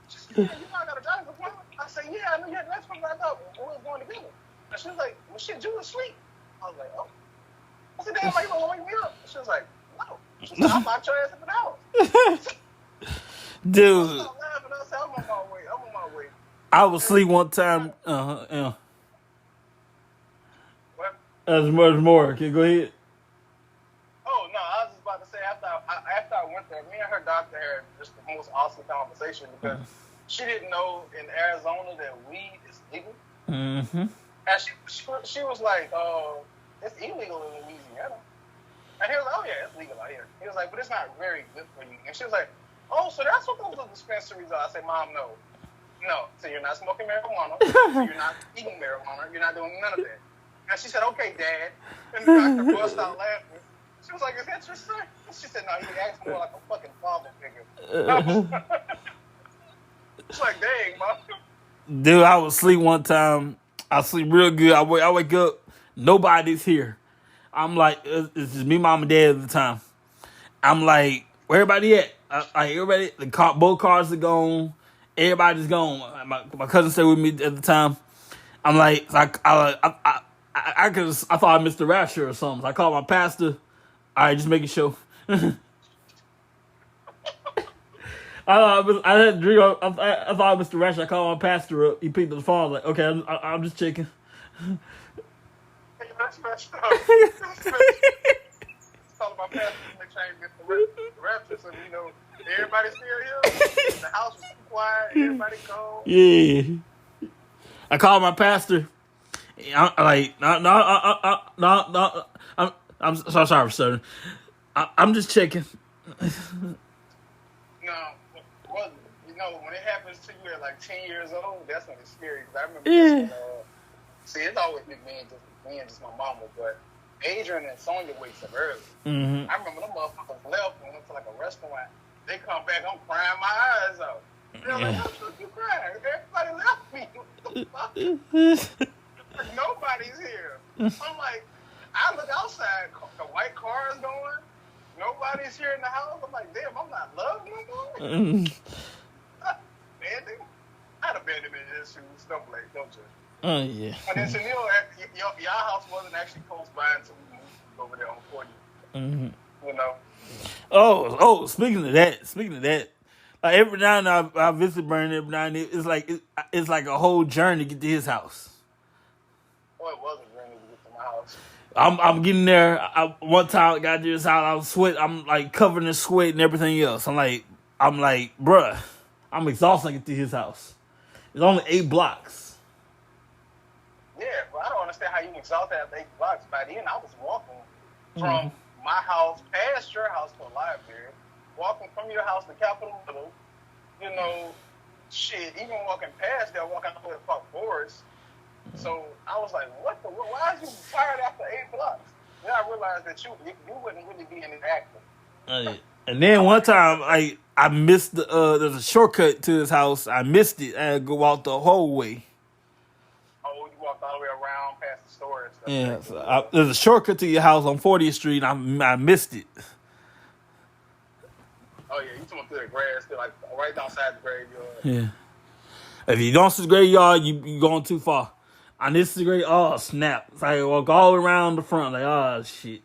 [SPEAKER 2] She said, "Yeah, you know I got a doctor's appointment." I said, "Yeah, I knew you had an appointment. I thought we was going together." And she was like, "Well, shit, you was asleep." I was like, "Oh." I said, "Damn, why you gonna wake me up?" She was like, "No." She said, "I'll lock your ass in the house."
[SPEAKER 1] Dude.
[SPEAKER 2] I started laughing. I said, I'm on my way.
[SPEAKER 1] I was asleep one time. Yeah.
[SPEAKER 2] What?
[SPEAKER 1] That's much more. Okay, go ahead.
[SPEAKER 2] Oh, no, I was just about to say, after I went there, me and her doctor had just the most awesome conversation because she didn't know in Arizona that weed is legal. And she was like, it's illegal in Louisiana. And he was like, oh, yeah, it's legal out here. He was like, but it's not very good for you. And she was like, oh, so that's what those little dispensaries are. I said, Mom, no. No. So you're not smoking marijuana. So you're not eating marijuana. You're not doing none of that. And she said, okay, Dad. And the doctor bust out laughing. She was like, is that your son? She said, no, he acts more like a fucking father figure. It's like, dang, Mom.
[SPEAKER 1] Dude, I was asleep one time. I sleep real good. I wake up. Nobody's here. I'm like, it's just me, mom, and dad at the time. I'm like, where everybody at? Everybody, both cars are gone. Everybody's gone. My cousin stayed with me at the time. I'm like, I thought I missed the rapture or something. So I called my pastor. All right, just making sure. I had a dream. I thought I missed the rapture. I called my pastor up. He picked up the phone. I was like, okay, I'm just checking.
[SPEAKER 2] That's messed up. Calling my pastor to make sure I ain't missed the rapture, so you know everybody's still here. The house was quiet. Everybody gone.
[SPEAKER 1] Yeah. I called my pastor. I'm like, no. I'm so sorry, sir. I'm just checking.
[SPEAKER 2] No, well, you know, when it happens to you at like 10 years old, that's when it's scary. Because I remember this when, see, it's always been me and just my mama, but Adrian and Sonia wakes up early. I remember them motherfuckers left and went to like a restaurant. They come back, I'm crying my eyes out. They're like, how should you crying? Everybody left me. What the fuck? Nobody's here. I'm like, I look outside, the white car is going. Nobody's here in the house. I'm like, damn, I'm not loved no more. Man, I had abandonment issues. Don't blame, don't judge.
[SPEAKER 1] Oh, yeah.
[SPEAKER 2] And then Chanel, your house wasn't actually close by until we moved over there on 40. You know?
[SPEAKER 1] Oh, speaking of that, like every now and then I visit Brandon. Every now and then, it's like a whole journey to get to his house.
[SPEAKER 2] Oh, it was a journey to get to my house.
[SPEAKER 1] I'm getting there. One time I got to his house, I was sweat. I'm like covered in sweat and everything else. I'm like, bruh, I'm exhausted to get to his house. It's only 8 blocks.
[SPEAKER 2] Yeah, but I don't understand how you exhausted after 8 blocks. By then, I was walking from my house past your house to the library, walking from your house to Capitol Hill, you know, shit, even walking past there, walking all the way to Park Forest. So I was like, why is you tired after 8 blocks? Then I realized that you wouldn't really be any active.
[SPEAKER 1] And then one time, I missed there's a shortcut to his house. I missed it. I had to go out the whole way.
[SPEAKER 2] Oh, you walked all the way around past the store and stuff.
[SPEAKER 1] Yeah, so there's a shortcut to your house on 40th Street, and I missed it.
[SPEAKER 2] Oh, yeah, you talking through the grass, like right outside the graveyard.
[SPEAKER 1] Yeah. If you don't see the graveyard, you going too far. And this is great. Oh, snap. It's like I walk all around the front, like, oh, shit.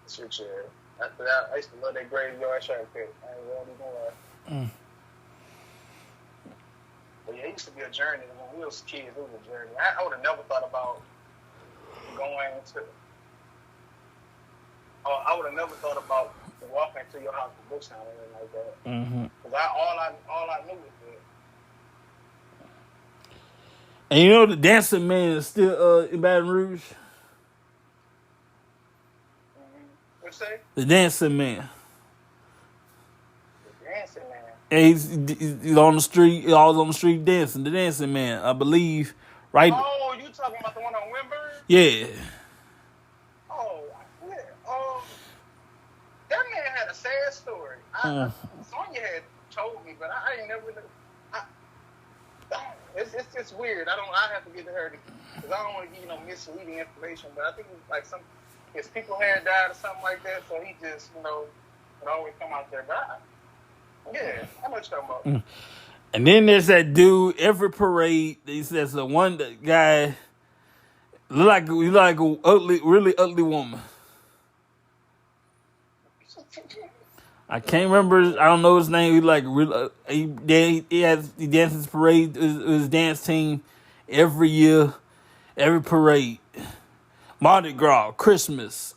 [SPEAKER 2] Shit, yeah. After that, I used to love that graveyard shortcut. I ain't really gonna lie. But yeah, it used to be a journey. When we was kids, it was a journey. I would have never thought about going to. I would have never thought about walking to your house for books or anything like that. Because all I knew was that.
[SPEAKER 1] And you know the Dancing Man is still in Baton Rouge.
[SPEAKER 2] What you say?
[SPEAKER 1] The Dancing Man.
[SPEAKER 2] The dancing man.
[SPEAKER 1] And he's on the street. He's always on the street dancing. The Dancing Man, I believe. Right?
[SPEAKER 2] Oh, you talking about the one on Wimburn?
[SPEAKER 1] Yeah.
[SPEAKER 2] Oh, yeah. That man had a sad story. Sonya had told me, but I ain't never. It's weird. I have to get to her because I don't want to give misleading information. But I think like his people had died or something like that, so he just would always come out there. But yeah, I know what you're talking about.
[SPEAKER 1] And then there's that dude. Every parade, he says the one guy look like a ugly, really ugly woman. I can't remember. I don't know his name. He like he dances parade. His dance team every year, every parade. Mardi Gras, Christmas,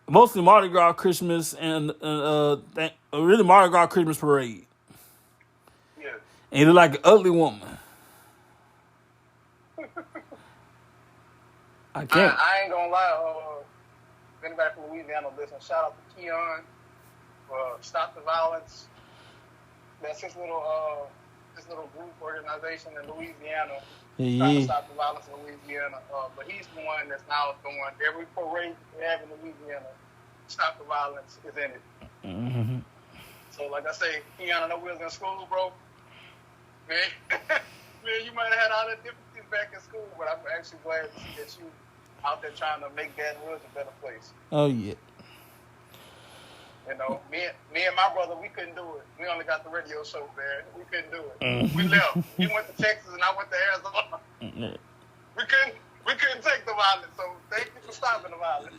[SPEAKER 1] mostly Mardi Gras, Christmas, and really Mardi Gras Christmas parade.
[SPEAKER 2] Yeah.
[SPEAKER 1] And he look like an ugly woman. I can't.
[SPEAKER 2] I ain't gonna lie. If anybody from Louisiana listen, shout out to Keon. Stop the Violence. That's his little group organization in Louisiana. Trying to stop the violence in Louisiana. But he's the one that's now doing every parade they have in Louisiana. Stop the Violence is in it.
[SPEAKER 1] Mm-hmm.
[SPEAKER 2] So like I say, Keon, I know we was in school, bro. Man, you might have had all the difficulties back in school, but I'm actually glad to see that you out there trying to make Baton Rouge a better place.
[SPEAKER 1] Oh yeah.
[SPEAKER 2] Me and my brother, we couldn't do it. We only got the radio show, man. We couldn't do it. We left. He went to Texas and I went to Arizona. We couldn't take the violence, so thank you for stopping the violence.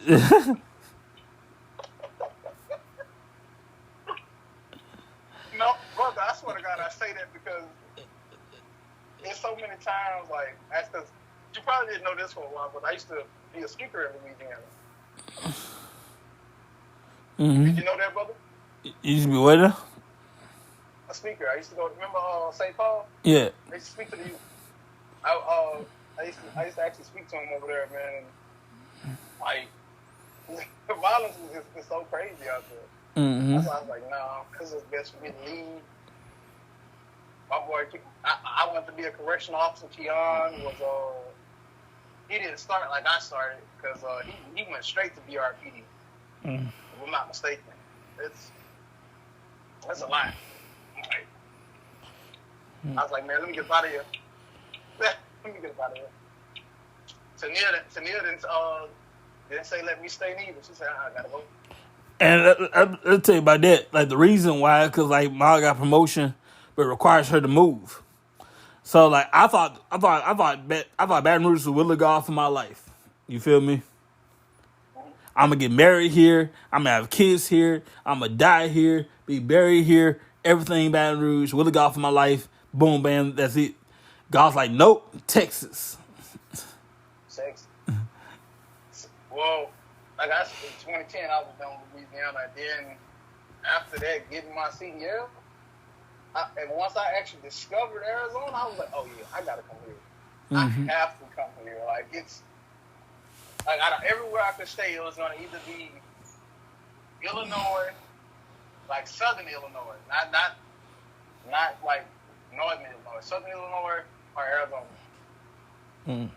[SPEAKER 2] No, brother, I swear to God, I say that because there's so many times, like, because you probably didn't know this for a while, but I used to be a speaker in Louisiana.
[SPEAKER 1] Mm-hmm.
[SPEAKER 2] Did you know that, brother?
[SPEAKER 1] You used to be what? A
[SPEAKER 2] speaker. I used to go. Remember St. Paul?
[SPEAKER 1] Yeah.
[SPEAKER 2] I used to speak to the youth. I used to actually speak to him over there, man. And, like, the violence is so crazy out there.
[SPEAKER 1] Mm-hmm.
[SPEAKER 2] That's why I was like, no, this is best for me to leave. My boy, I wanted to be a correctional officer. Keon was he didn't start like I started because he went straight to BRPD.
[SPEAKER 1] Mm-hmm.
[SPEAKER 2] If I'm not mistaken. That's a lot. Like, I was like, man, let me get out of here. Let me get out of here. Tania didn't say let me stay neither. She said, I gotta go.
[SPEAKER 1] And I'll tell you about that. Like the reason why, because like Ma got promotion, but it requires her to move. So like I thought Baton Rouge was Willie Golf for my life. You feel me? I'm gonna get married here. I'm gonna have kids here. I'm gonna die here. Be buried here. Everything Baton Rouge. Willie Golf for my life. Boom, bam. That's it. God's like, nope. Texas.
[SPEAKER 2] Texas. Well, like I said, in 2010, I was down in Louisiana. And then after that, getting my CDL, and once I actually discovered Arizona, I was like, oh yeah, I gotta come here. Mm-hmm. I have to come here. Like it's. Like everywhere I could stay, it was gonna either be Illinois, like Southern Illinois, not like Northern Illinois, Southern Illinois or Arizona. Mm.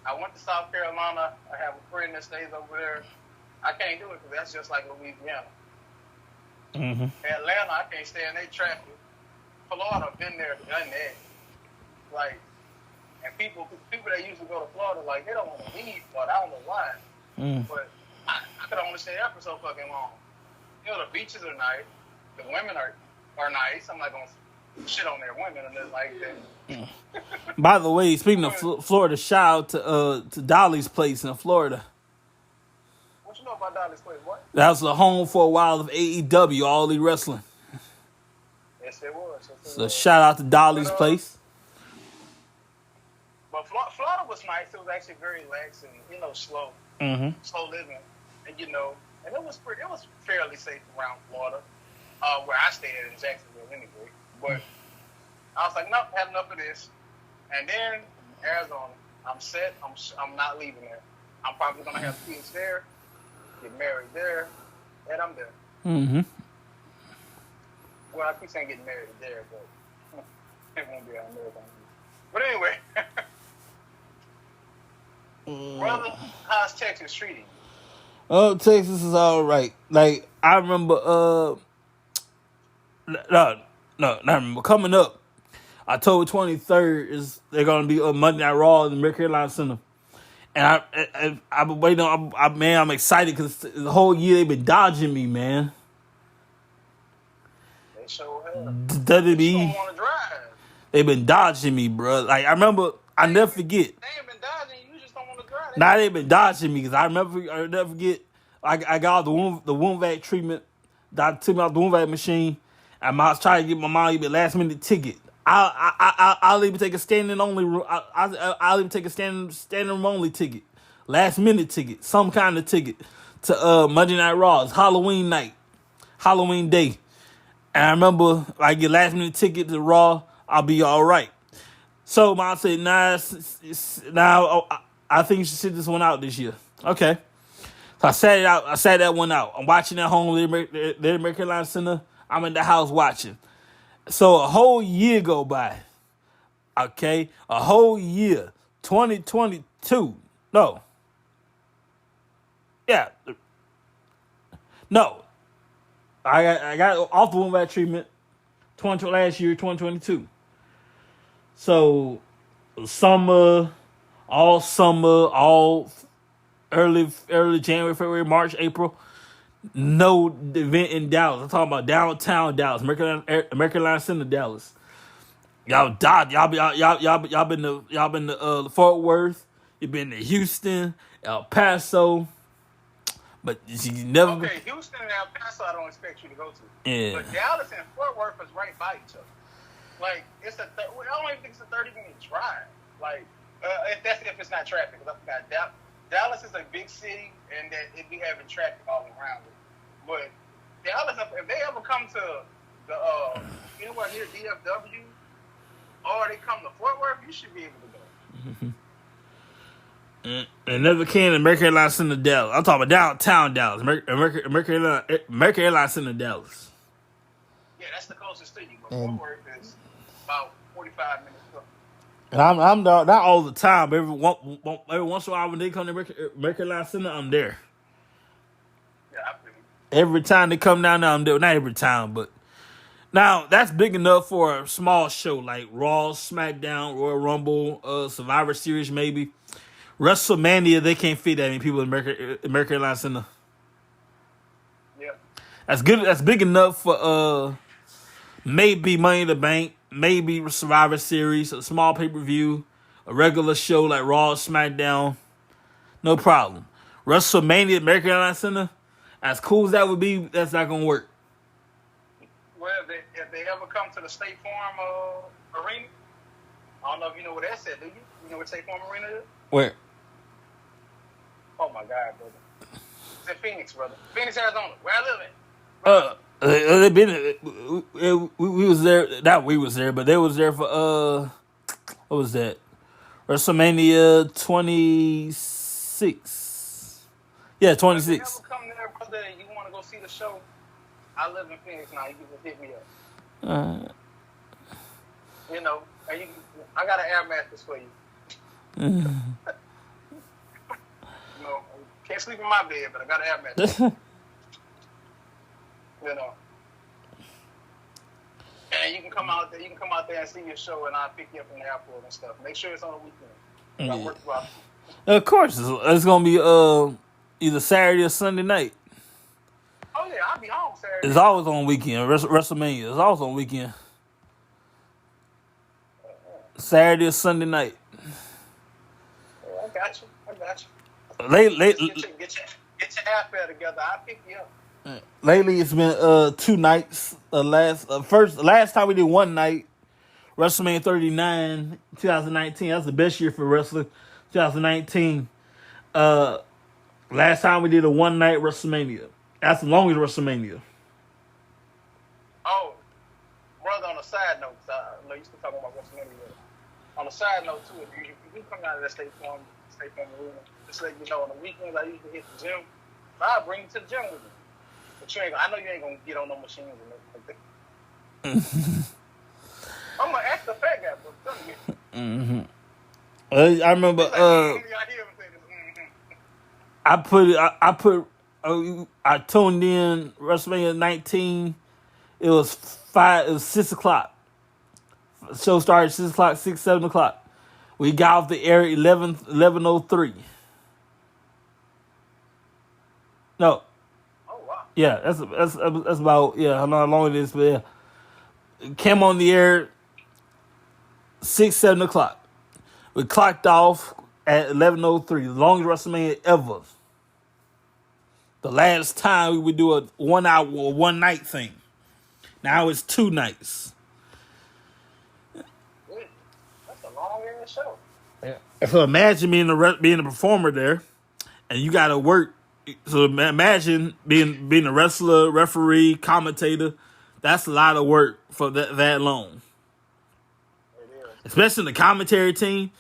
[SPEAKER 2] I went to South Carolina. I have a friend that stays over there. I can't do it because that's just like Louisiana. Mm-hmm. Atlanta, I can't stay in their traffic. Florida, I've been there, done that. Like. And people that usually go to Florida, like, they don't want to leave Florida. I don't know why. But I could only stay there for so fucking long. The beaches are nice. The women are nice. I'm not going to shit on their women and then like that.
[SPEAKER 1] By the way, speaking of Florida, shout out to Dolly's Place in Florida.
[SPEAKER 2] What you know about Dolly's Place? What?
[SPEAKER 1] That was the home for a while of AEW, All Elite Wrestling.
[SPEAKER 2] Yes, it was.
[SPEAKER 1] So shout out to Dolly's Place.
[SPEAKER 2] But Florida was nice. It was actually very relaxed and, slow. Mm-hmm. Slow living. And, and it was fairly safe around Florida, where I stayed in Jacksonville anyway. But I was like, nope, had enough of this. And then Arizona, I'm set. I'm not leaving there. I'm probably gonna have kids there, get married there, and I'm there.
[SPEAKER 1] Mm-hmm.
[SPEAKER 2] Well, I keep saying getting married there, but it won't be out there. But anyway, brother, how's Texas treating you?
[SPEAKER 1] Oh, Texas is all right. Like I remember, not remember coming up. October 23rd is they're gonna be on Monday Night Raw in the North Carolina Center, and I've been waiting on. I'm excited because the whole year they've been dodging me, man.
[SPEAKER 2] They sure have.
[SPEAKER 1] WWE,
[SPEAKER 2] They don't want to drive.
[SPEAKER 1] they've been dodging me, bro. Like I remember, I never forget.
[SPEAKER 2] They ain't been dodging you. You just don't want to drive.
[SPEAKER 1] Now they've been dodging me because I never forget. I got the wound vac treatment. Doctor took me out the wound vac machine, and I was trying to get my mom a last minute ticket. I'll even take a standing only. I'll even take a standing room only ticket, last minute ticket, some kind of ticket to Monday Night Raw. It's Halloween night, Halloween day, and I remember I get last minute ticket to Raw. I'll be all right. So mom said, now I think you should sit this one out this year. Okay. So I sat it out. I sat that one out. I'm watching at home. They're in North Carolina Center. I'm in the house watching. So a whole year go by. Okay? A whole year. 2022. No. Yeah. No. I got off the wound vac treatment last year, 2022. So summer, all early January, February, March, April. No event in Dallas. I'm talking about downtown Dallas, American Airlines Center, Dallas. Y'all died. Y'all been to Fort Worth. You been to Houston, El Paso, but you never.
[SPEAKER 2] Okay, Houston and El Paso, I don't expect you to go to.
[SPEAKER 1] Yeah.
[SPEAKER 2] But Dallas and Fort Worth is right by each other. Like I don't even think it's a 30-minute drive. Like if it's not traffic. I forgot Dallas is a big city, and that it be having traffic all around it. But Dallas, if they ever come to the anywhere near DFW, or they come to Fort Worth, you should be able to go.
[SPEAKER 1] And never came to American Airlines Center, Dallas. I'm talking about downtown Dallas, American Airlines Center, Dallas.
[SPEAKER 2] Yeah, that's the closest to you. But Fort Worth is about 45 minutes.
[SPEAKER 1] And I'm not all the time, but every once in a while when they come to American Airlines Center, I'm there.
[SPEAKER 2] Yeah, I feel you.
[SPEAKER 1] Every time they come down there, I'm there. Not every time, but now that's big enough for a small show like Raw, SmackDown, Royal Rumble, Survivor Series, maybe WrestleMania. They can't fit that many people in American Airlines Center.
[SPEAKER 2] Yeah,
[SPEAKER 1] that's good. That's big enough for maybe Money in the Bank. Maybe Survivor Series, a small pay-per-view, a regular show like Raw, SmackDown, no problem. WrestleMania, American Airlines Center, as cool as that would be, that's not going to work.
[SPEAKER 2] Well, if they ever come to the State Farm Arena, I don't know if you know where that's at, do you? You know where State Farm Arena is?
[SPEAKER 1] Where?
[SPEAKER 2] Oh, my God, brother. It's in Phoenix, brother. Phoenix, Arizona, where I live at.
[SPEAKER 1] They been. We was there. Not we was there, but they was there for what was that? WrestleMania 26. Yeah, 26.
[SPEAKER 2] If you ever come there, brother, and you want to go see the show, I live in Phoenix now. You can just hit me up. You know, and I got an air mattress for you. You know, can't sleep in my bed, but I got an air mattress. You know, and you can come out there. You can come out there and see your show, and I'll pick you up in the airport and stuff. Make sure it's on the weekend. I work well.
[SPEAKER 1] Of course, it's gonna be either Saturday or Sunday night.
[SPEAKER 2] Oh yeah, I'll be home Saturday.
[SPEAKER 1] It's always on weekend. WrestleMania is always on weekend. Saturday or Sunday night.
[SPEAKER 2] Yeah, I got you. Get your airfare together. I'll pick you up.
[SPEAKER 1] Lately, it's been 2 nights. Last time we did one night, WrestleMania 39, 2019. That's the best year for wrestling. 2019. Last time we did a one night WrestleMania. That's the longest WrestleMania.
[SPEAKER 2] Oh, brother. On a side note, I know you still talking On a side note too, if you do come out of that State Farm arena, just let you know on the weekends I usually hit the gym. So I'll bring you to the gym with me. But I know you ain't gonna get on no machines and nothing like that. I'm gonna ask the fat guy, but tell me.
[SPEAKER 1] I remember. I tuned in WrestleMania 19. It was 6 o'clock. The show started 6 o'clock, 7 o'clock. We got off the air 11:03. No.
[SPEAKER 2] Oh wow.
[SPEAKER 1] Yeah, that's about how long it is, but yeah. It came on the air 6, 7 o'clock. We clocked off at 11:03. The longest WrestleMania ever. The last time we would do a 1 hour, 1 night thing. Now it's 2 nights.
[SPEAKER 2] That's a long ass show.
[SPEAKER 1] Yeah. So imagine being a performer there, and you got to work. So imagine being a wrestler, referee, commentator. That's a lot of work for that long.
[SPEAKER 2] It is.
[SPEAKER 1] Especially in the commentary team.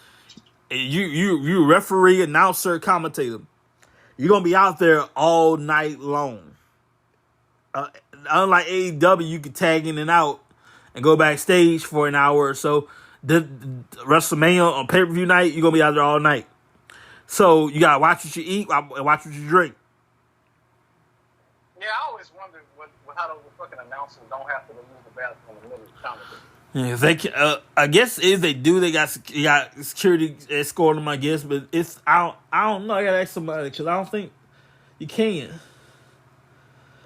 [SPEAKER 1] You referee, announcer, commentator. You're gonna be out there all night long. Unlike AEW, you can tag in and out and go backstage for an hour or so. The WrestleMania on pay-per-view night, you're gonna be out there all night. So you gotta watch what you eat and watch what you drink.
[SPEAKER 2] Yeah, I always wondered how those fucking announcers don't have to use the bathroom in the middle of the commentary.
[SPEAKER 1] Yeah, if they, I guess if they do, they got security escorting them. I guess, but it's I don't know. I gotta ask somebody because I don't think you can.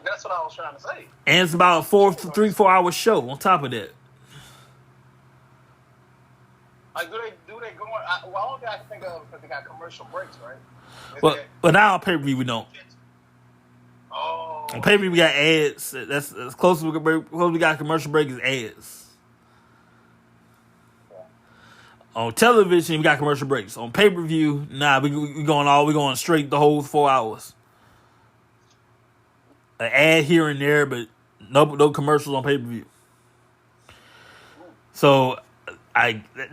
[SPEAKER 2] That's what I was trying to say.
[SPEAKER 1] And it's about a 3-4 hour show on top of that.
[SPEAKER 2] Like, do they go on? Well, only thing I can think of because they got commercial breaks, right?
[SPEAKER 1] But now on pay per view we don't.
[SPEAKER 2] Oh.
[SPEAKER 1] On pay per view we got ads. That's as close as we got commercial break is ads. On television, we got commercial breaks. On pay per view, nah, we going straight the whole 4 hours. An ad here and there, but no commercials on pay per view. So,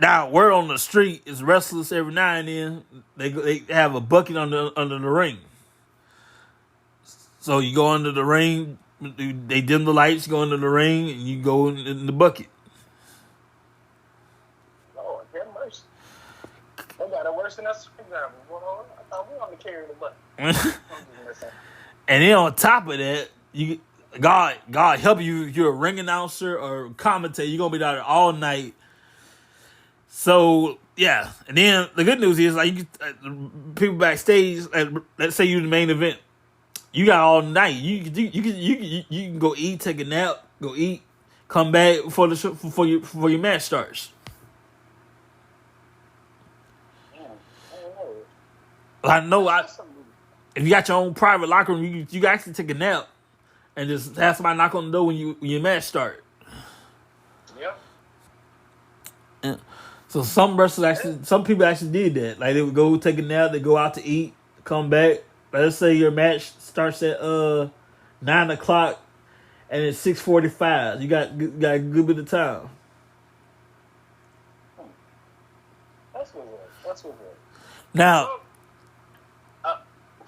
[SPEAKER 1] now word on the street is wrestlers every now and then they have a bucket under the ring. So you go under the ring, they dim the lights, you go under the ring, and you go in the bucket.
[SPEAKER 2] They got it worse than us. I thought we only carry the button.
[SPEAKER 1] And then on top of that, God help you if you're a ring announcer or commentator, you're gonna be out there all night. So yeah, and then the good news is like people backstage. Let's say you're the main event, you got all night. You can go eat, take a nap, go eat, come back before the show, before your match starts. I know. If you got your own private locker room, you can actually take a nap and just have somebody knock on the door when your match start.
[SPEAKER 2] Yep.
[SPEAKER 1] Yeah. So some people actually did that. Like they would go take a nap, they go out to eat, come back. Let's say your match starts at 9 o'clock and it's 6:45. You got a good bit of time.
[SPEAKER 2] That's good.
[SPEAKER 1] Now.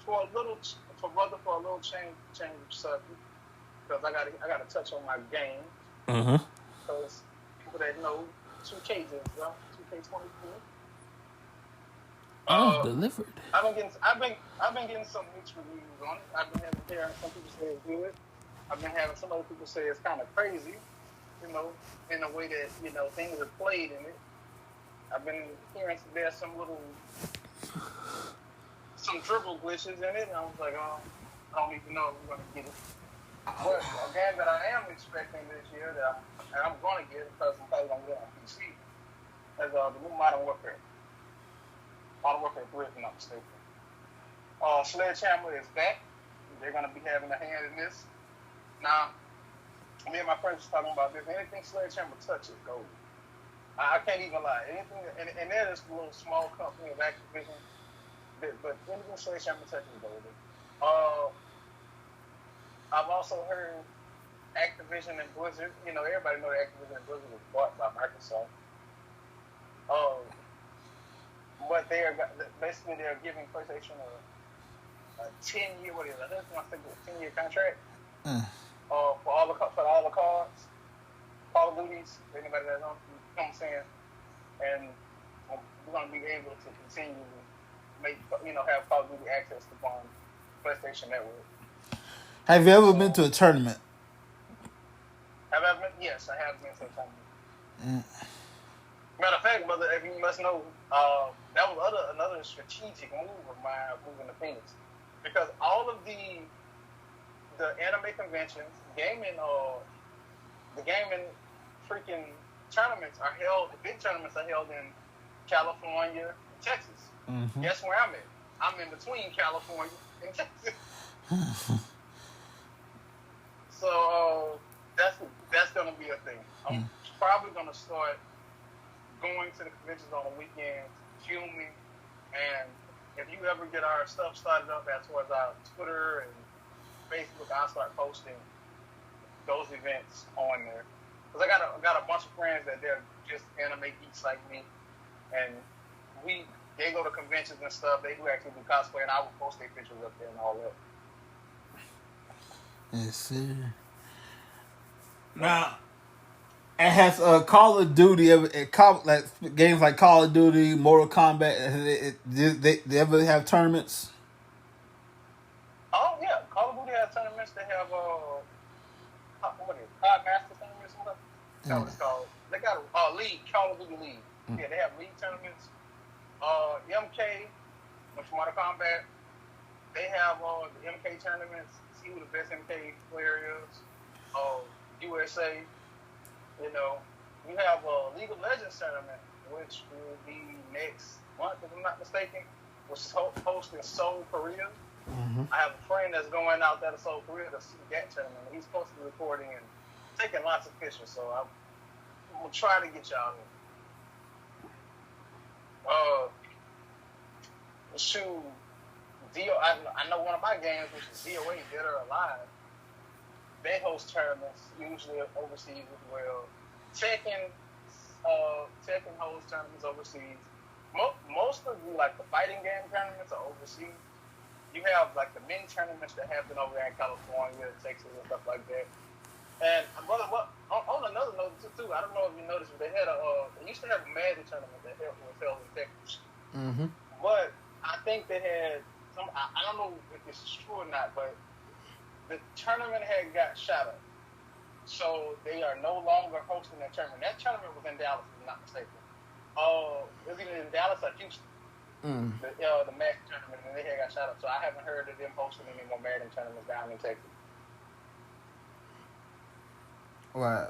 [SPEAKER 2] For a little change of subject, because I got to touch on my game. Because people that know 2K is 2K24.
[SPEAKER 1] Delivered.
[SPEAKER 2] I've been getting some mixed reviews on it. I've been hearing some people say it's good. I've been having some other people say it's kind of crazy, in the way that things are played in it. I've been hearing there's some dribble glitches in it, and I was like, I don't even know if we're going to get it. But a game that I am expecting this year, and I'm going to get it because I'm probably going to get it on PC, is the new Modern Warfare. Modern Warfare 3, if I'm not mistaken. Sledgehammer is back. They're going to be having a hand in this. Now, me and my friends were talking about this. Anything Sledgehammer touches gold. I can't even lie. Anything, and they're this little small company of Activision. But anything Sledgehammer touches golden. I've also heard Activision and Blizzard. Everybody knows Activision and Blizzard was bought by Microsoft. But basically they're giving PlayStation a 10-year, what is it? I think it's a 10-year contract. For all the cards, Call of Duties, anybody that knows, you know what I'm saying? And we're gonna be able to continue to have Call of Duty access to PlayStation Network.
[SPEAKER 1] Have you ever been to a tournament?
[SPEAKER 2] Have I ever been? Yes, I have been to a tournament. Matter of fact, brother, if you must know, that was another strategic move of mine moving to Phoenix, because all of the anime conventions, the gaming freaking tournaments are held. The big tournaments are held in California and Texas.
[SPEAKER 1] Mm-hmm.
[SPEAKER 2] Guess where I'm at? I'm in between California and Texas. So that's gonna be a thing. I'm probably gonna start going to the conventions on the weekends, filming, and if you ever get our stuff started up as towards our Twitter and Facebook, I'll start posting those events on there. Because I got a bunch of friends that they're just anime geeks like me, and they go to conventions and stuff. They do actually do cosplay, and I will post their pictures up there and all that.
[SPEAKER 1] Yes, sir. Now, it has Call of Duty like games like Call of Duty, Mortal Kombat. They ever have tournaments?
[SPEAKER 2] Oh yeah, Call of Duty has tournaments. They have what is it, Codemaster tournaments? That's what it's called. They got a league, Call of Duty League. Yeah, they have league tournaments. MK, which Mortal Kombat. They have the MK tournaments. See who the best MK player is. USA. You have a League of Legends tournament, which will be next month, if I'm not mistaken, which is hosted in Seoul, Korea.
[SPEAKER 1] Mm-hmm.
[SPEAKER 2] I have a friend that's going out there to Seoul, Korea to see that tournament. He's supposed to be recording and taking lots of pictures, so I'm going to try to get y'all in. I know one of my games, which is DOA, Dead or Alive. They host tournaments, usually overseas as well. Tekken holds tournaments overseas. Most of the fighting game tournaments are overseas. You have the mini tournaments that happen over there in California, Texas, and stuff like that. And brother, on another note too, I don't know if you noticed, but they used to have a Madden tournament that was held in Texas.
[SPEAKER 1] Mm-hmm.
[SPEAKER 2] But I think they had some. I don't know if this is true or not, but the tournament had got shot up. So they are no longer hosting that tournament. That tournament was in Dallas, if I'm not mistaken. It was either in Dallas or Houston. The Madden tournament, and they had got shot up. So I haven't heard of them hosting any more Madden tournaments down in Texas.
[SPEAKER 1] Wow.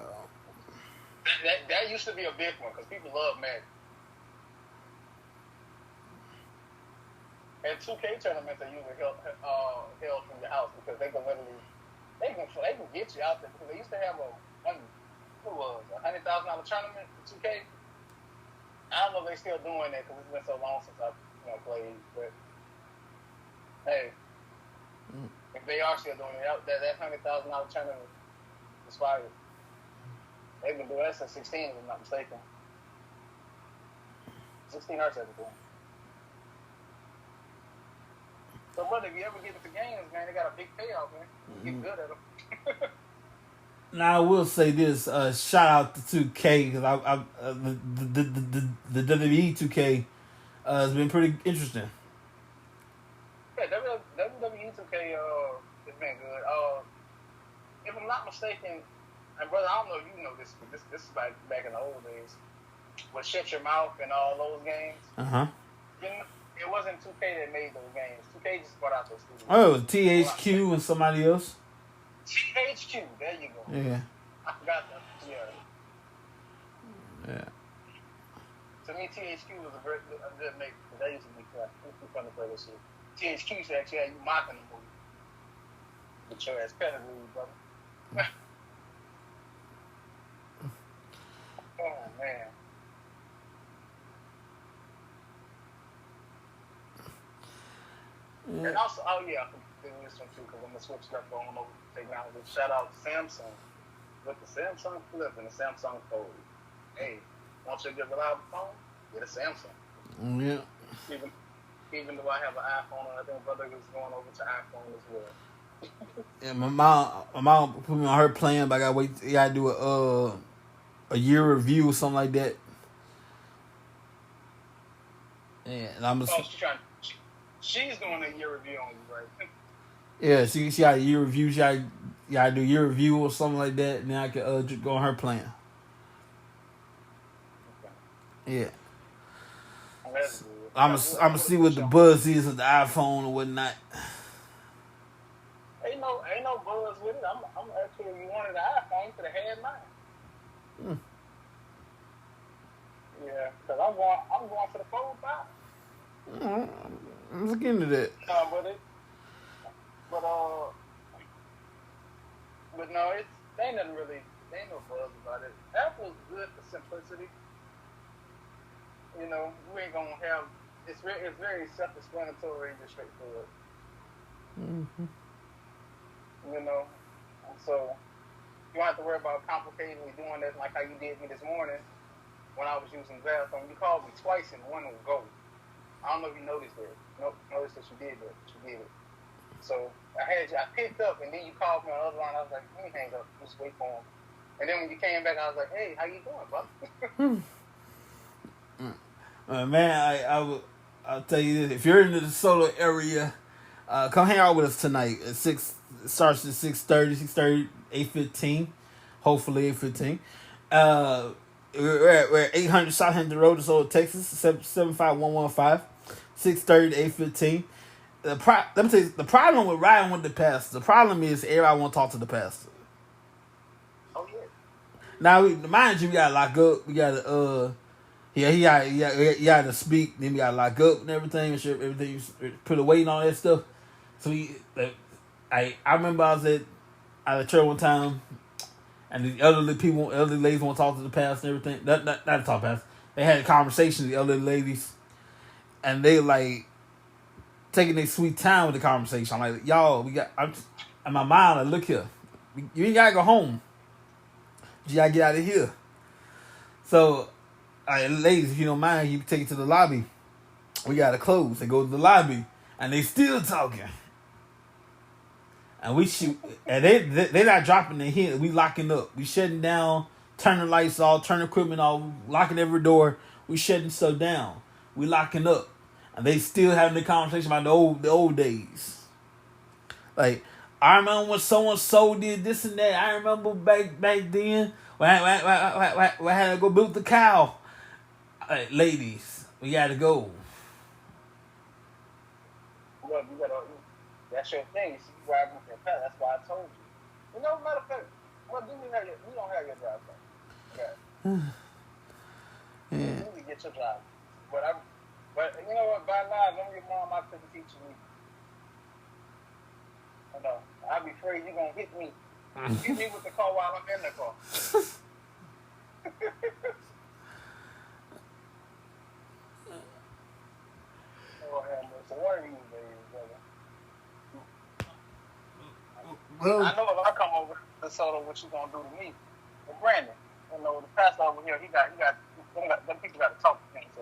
[SPEAKER 2] That used to be a big one because people love Madden. And 2K tournaments are usually held from your house because they can get you out there, because they used to have $100,000 tournament for 2K. I don't know if they're still doing that because it's been so long since I've played. But hey, if they are still doing it, that $100,000 tournament is fire. They've been doing that since 16, if I'm not mistaken. 16 or 17. So, brother, if you ever get into games, man, they got a big payoff, man. Get good at them.
[SPEAKER 1] Now I will say this: shout out to 2K, because the WWE 2K has been pretty interesting.
[SPEAKER 2] Yeah, WWE 2K has been good. If I'm not mistaken, and brother, I don't know if you know this, but this is back in the old days, with Shut Your Mouth and all those games. It wasn't 2K that made those games. 2K just brought out those studios.
[SPEAKER 1] Oh, it was THQ and somebody else.
[SPEAKER 2] THQ, there you go.
[SPEAKER 1] Yeah.
[SPEAKER 2] I forgot that.
[SPEAKER 1] Yeah.
[SPEAKER 2] To me, THQ was a good make, because that used to be fun. It was fun to play this shit. THQ used to actually have you mocking the movie. With your ass pedigree, brother. Oh, man. Yeah. And also, I can do this one too, because I'm going to switch stuff on over to technology. Shout out to Samsung. With the Samsung Flip and the Samsung Fold. Hey, want you a good reliable phone? get a Samsung.
[SPEAKER 1] Yeah.
[SPEAKER 2] Even though I have an iPhone, and I think brother is going over to iPhone as well.
[SPEAKER 1] Yeah, my mom put me on her plan, but I gotta wait. I gotta do a year review or something like that. Yeah, and I'm
[SPEAKER 2] Oh, she's doing a year review on you, right?
[SPEAKER 1] yeah. She got a year review. She gotta do a year review or something like that, and then I can go on her plan.
[SPEAKER 2] Okay.
[SPEAKER 1] Yeah,
[SPEAKER 2] And that's good.
[SPEAKER 1] I'm gonna see what the buzz is of the iPhone or whatnot.
[SPEAKER 2] Ain't no buzz with it. I'm actually, if you wanted an iPhone, you could have had mine. Yeah, because I'm going for the Fold 5.
[SPEAKER 1] I'm looking into that.
[SPEAKER 2] But no, they ain't nothing really. They ain't no buzz about it. Apple's good for simplicity. You know, we ain't gonna have. It's very self-explanatory and just straightforward.
[SPEAKER 1] Mm-hmm.
[SPEAKER 2] You know, so you don't have to worry about complicatingly doing that like how you did me this morning when I was using the bathroom. You called me twice and one will go. I don't know if you noticed that. Noticed that you did that. But you did it. So I picked up and then you called me on the other line. I was like, let me hang up. Just wait for him. And then when you came back, I was like, hey, how you doing, bud?
[SPEAKER 1] Man, I'll tell you this: if you're in the Solar area, come hang out with us tonight at 6. It starts at 6:30, 8:15. Hopefully 8:15. We're at 800 Southampton Road, DeSoto, Texas, 75115. 6:30 to 8:15. Let me tell you, the problem with riding with the pastor, the problem is everybody want to talk to the pastor.
[SPEAKER 2] Oh yeah.
[SPEAKER 1] Now, mind you, we gotta lock up. We gotta he got to speak. Then we gotta lock up and everything. Make sure everything put away and all that stuff. So I remember I was at a church one time, and the elderly ladies want to talk to the pastor and everything. Not to talk to the pastor. They had a conversation with the elderly ladies, and they like taking their sweet time with the conversation. I'm like, y'all, in my mind, like, look here, you ain't gotta go home. You gotta get out of here. So, ladies, if you don't mind, you can take it to the lobby. We gotta close. They go to the lobby, and they still talking. And we shoot, and they not dropping their head. We locking up. We shutting down, turning the lights off, turning equipment off, locking every door. We shutting stuff down. We locking up, and they still having the conversation about the old days. Like, I remember when so did this and that. I remember back then when I had to go milk the cow. Ladies, we gotta go.
[SPEAKER 2] Well, that's your thing. See, you ride with your pet. That's why I told you. You know, matter of fact, well, you don't have your driver's license. Okay.
[SPEAKER 1] Yeah.
[SPEAKER 2] You need to get your driver's license. But you know what? By now, don't your mom, I couldn't teach me. You know, I'd be afraid you're gonna hit me. Hit me with the car while I'm in the car. So what are you, baby, brother? I know if I come over to DeSoto, what you gonna do to me? But Brandon, you know, the pastor over here, them people got to talk to him. So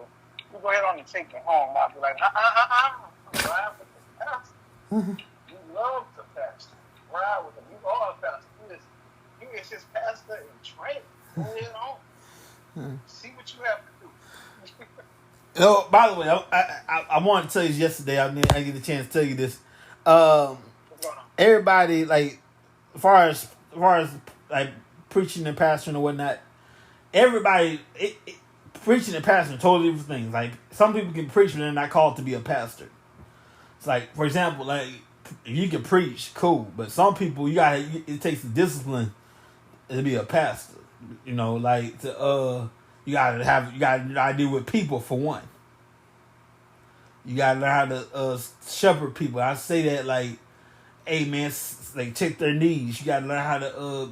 [SPEAKER 2] you go ahead on and take him home. I'll be like, ride with the pastor. You love the pastor. Ride with him. You are a pastor. You is his pastor in training. Go ahead on. See what you have to do.
[SPEAKER 1] Oh, by the way, I wanted to tell you yesterday. I didn't get a chance to tell you this. Everybody, like, as far as like preaching and pastoring and whatnot, everybody preaching and pastoring are totally different things. Like, some people can preach, but they're not called to be a pastor. It's like, for example, like, if you can preach, cool, but some people it takes the discipline to be a pastor. You know, like you gotta deal with people for one. You gotta learn how to shepherd people. I say that like, hey man, like, check their needs. You gotta learn how to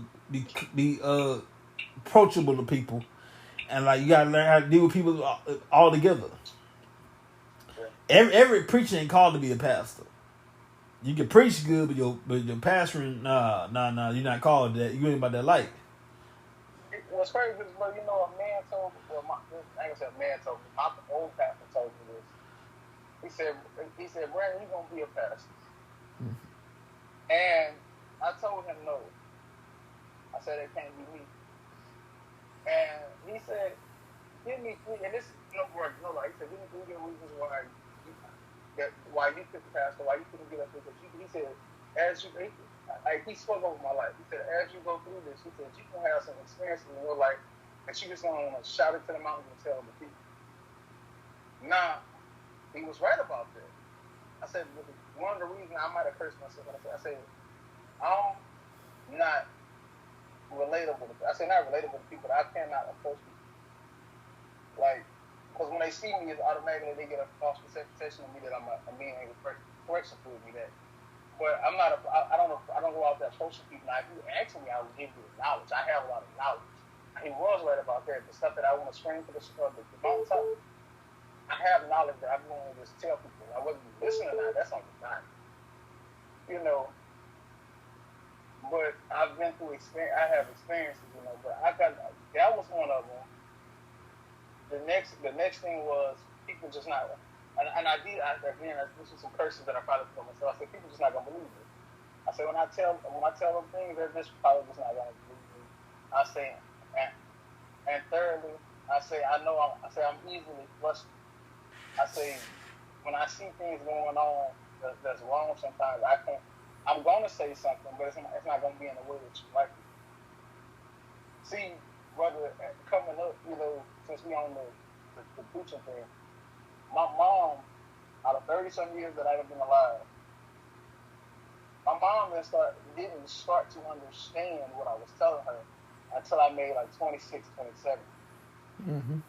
[SPEAKER 1] be approachable to people, and like, you gotta learn how to deal with people all together. Every preacher ain't called to be a pastor. You can preach good, but your pastoring, nah, you're not called that. You ain't about that life.
[SPEAKER 2] what's crazy is, bro, you know, a man told me, well, I ain't gonna say a man told me, my old pastor told me this. He said, Brandon, you're gonna be a pastor. And I told him no. I said it can't be me. And he said, give me three, and this is no word, no lie. He said, give me 3 good reasons why you couldn't pastor, why you couldn't get up there. He said, as you, he spoke over my life. He said, as you go through this, he said, you're gonna have some experiences in your life that you just gonna want to shout it to the mountains and tell the people. Now, he was right about that. I said, one of the reasons I might have cursed myself when I said, I'm not relatable. I say not relatable to people. I cannot approach people. Like, because when they see me, automatically they get a false perception of me that I'm a mean angry person. Correction proves me that. But I'm not. I don't go out there approaching people. Now, if you ask me, I will give you the knowledge. I have a lot of knowledge. He was right about that. The stuff that I want to scream to the mountaintop, I have knowledge that I'm going to just tell people. I wasn't listening to that. That's on the time. You know. But I've been through experience. I have experiences, you know. But that was one of them. The next thing was people just not. And this is some curses that I probably put on myself. I said people just not gonna believe it. I said when I tell them things, they're just probably just not gonna believe me. I say, and thirdly, I say I'm easily flustered. I say when I see things going on that's wrong, sometimes I'm gonna say something, but it's not gonna be in a way that you like it. See, brother, coming up, you know, since we on the preaching thing, my mom, out of 30-some years that I've been alive, my mom didn't start to understand what I was telling her until I made like 26, 27.
[SPEAKER 3] Mm-hmm.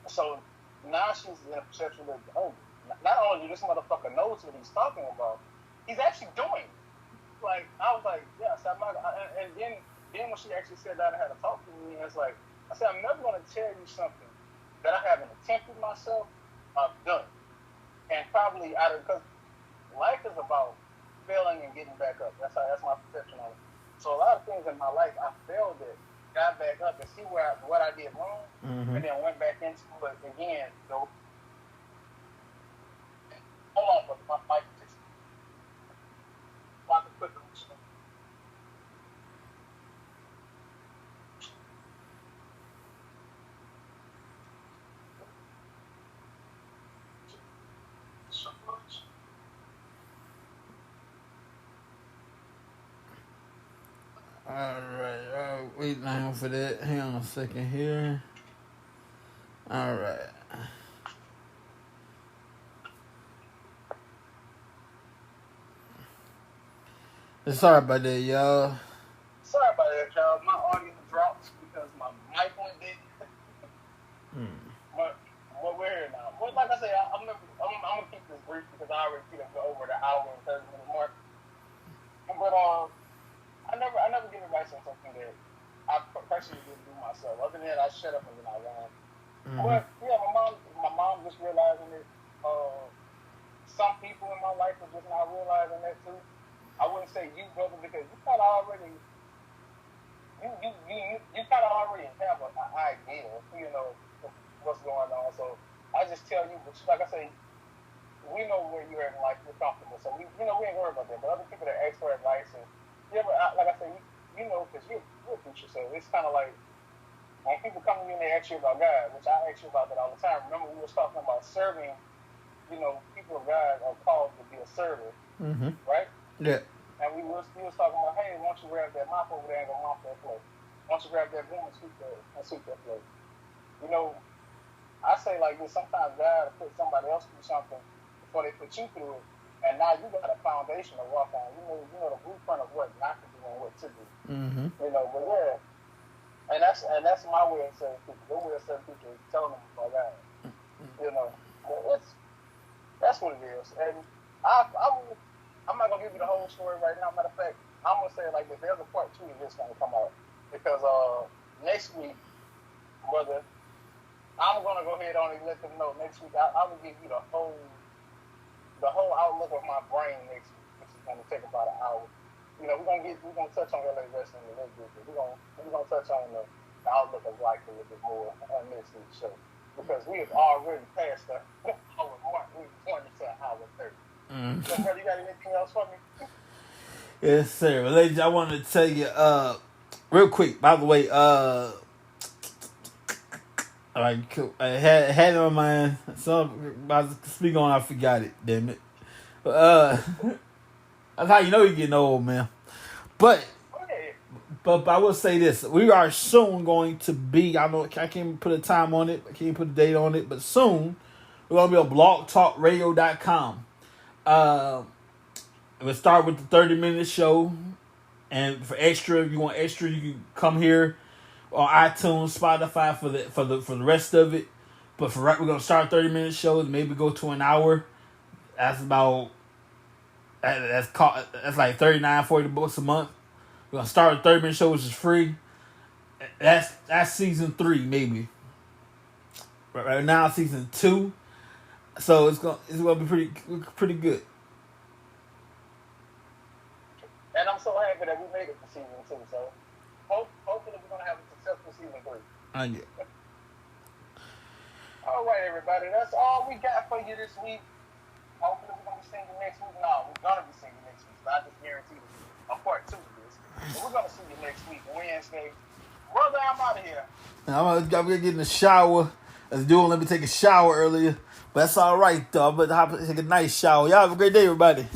[SPEAKER 2] So now she's in a perception that, oh, not only this motherfucker knows what he's talking about, he's actually doing it. Like, I was like, yes, and then when she actually said that, I had to talk to me, and it's like, I said, I'm never going to tell you something that I haven't attempted myself, I've done. And probably because life is about failing and getting back up. That's my perception of it. So a lot of things in my life, I failed at, got back up and see what I did wrong, and then went back into it again. So, hold on, but my mic just I can put the
[SPEAKER 3] Alright, wait now for that. Hang on a second here. Alright. Sorry about that, y'all.
[SPEAKER 2] Sorry about that, y'all. My audio dropped because my mic went dead. But we're here now. But like I said, I'm gonna keep this brief because I already see them go over the hour and 30-minute mark. But I never give advice on something that I personally didn't do myself. Other than that, I shut up and then I ran. But yeah, my mom just realizing it. Some people in my life are just not realizing that too. I wouldn't say you, brother, because you kind of already have an idea, you know, what's going on. So I just tell you, but like I say, we know where you're at in life, you're comfortable. So we ain't worried about that. But other people that ask for advice, and like I say, you know, because you're a preacher, so it's kind of like when people come to me and they ask you about God, which I ask you about that all the time. Remember, we was talking about serving. You know, people of God are called to be a server, right?
[SPEAKER 3] Yeah.
[SPEAKER 2] And we was talking about, hey, why don't you grab that mop over there and go mop that plate? Why don't you grab that broom and sweep that plate? You know, I say like this, sometimes God will put somebody else through something before they put you through it, and now you got a foundation to walk on. You know the blueprint of what not to do and what to do. You know, but yeah, and that's my way of serving people. Your way of serving people is telling them about God. You know, that's what it is. And I'm not gonna give you the whole story right now. Matter of fact, I'm gonna say it like this: there's a part 2 of this gonna come out because next week, brother, I'm gonna go ahead on and let them know next week. I will give you the whole outlook of my brain next week, which is gonna take about an hour. you know, we're gonna touch on LA wrestling a little bit. We're gonna touch on the outlook of life a little bit more on this week's show because we have already passed the hour mark. We're going into an hour 30. So, brother, you got anything else for me?
[SPEAKER 1] Yes, sir. Well, ladies, I wanted to tell you, real quick, by the way, all right, cool. I had it on my mind. So about to speak on, I forgot it. Damn it. That's how you know you're getting old, man. But I will say this: we are soon going to be. I know I can't put a time on it. I can't put a date on it, but soon we're gonna be on blogtalkradio.com. We'll start with the 30-minute show, and for extra, if you want extra, you can come here on iTunes, Spotify for the rest of it. But for right, we're gonna start 30-minute shows, maybe go to an hour. That's about that's like $39-$40 a month. We're gonna start a 30-minute show, which is free. That's season 3, maybe. Right now, season 2. So it's gonna be pretty good.
[SPEAKER 2] And I'm so happy that we made it to season 2. So hopefully we're gonna have a successful season 3.
[SPEAKER 1] Yeah.
[SPEAKER 2] All right, everybody. That's all we got for you this week. Hopefully we're gonna be seeing you next week. No, we're gonna be seeing you next week. So I just guarantee you a part 2 of this. But we're gonna see you next week, Wednesday. Brother, I'm out of here.
[SPEAKER 1] I'm gonna get in the shower. Let me take a shower earlier. But that's all right, though. I'm gonna take a nice shower. Y'all have a great day, everybody.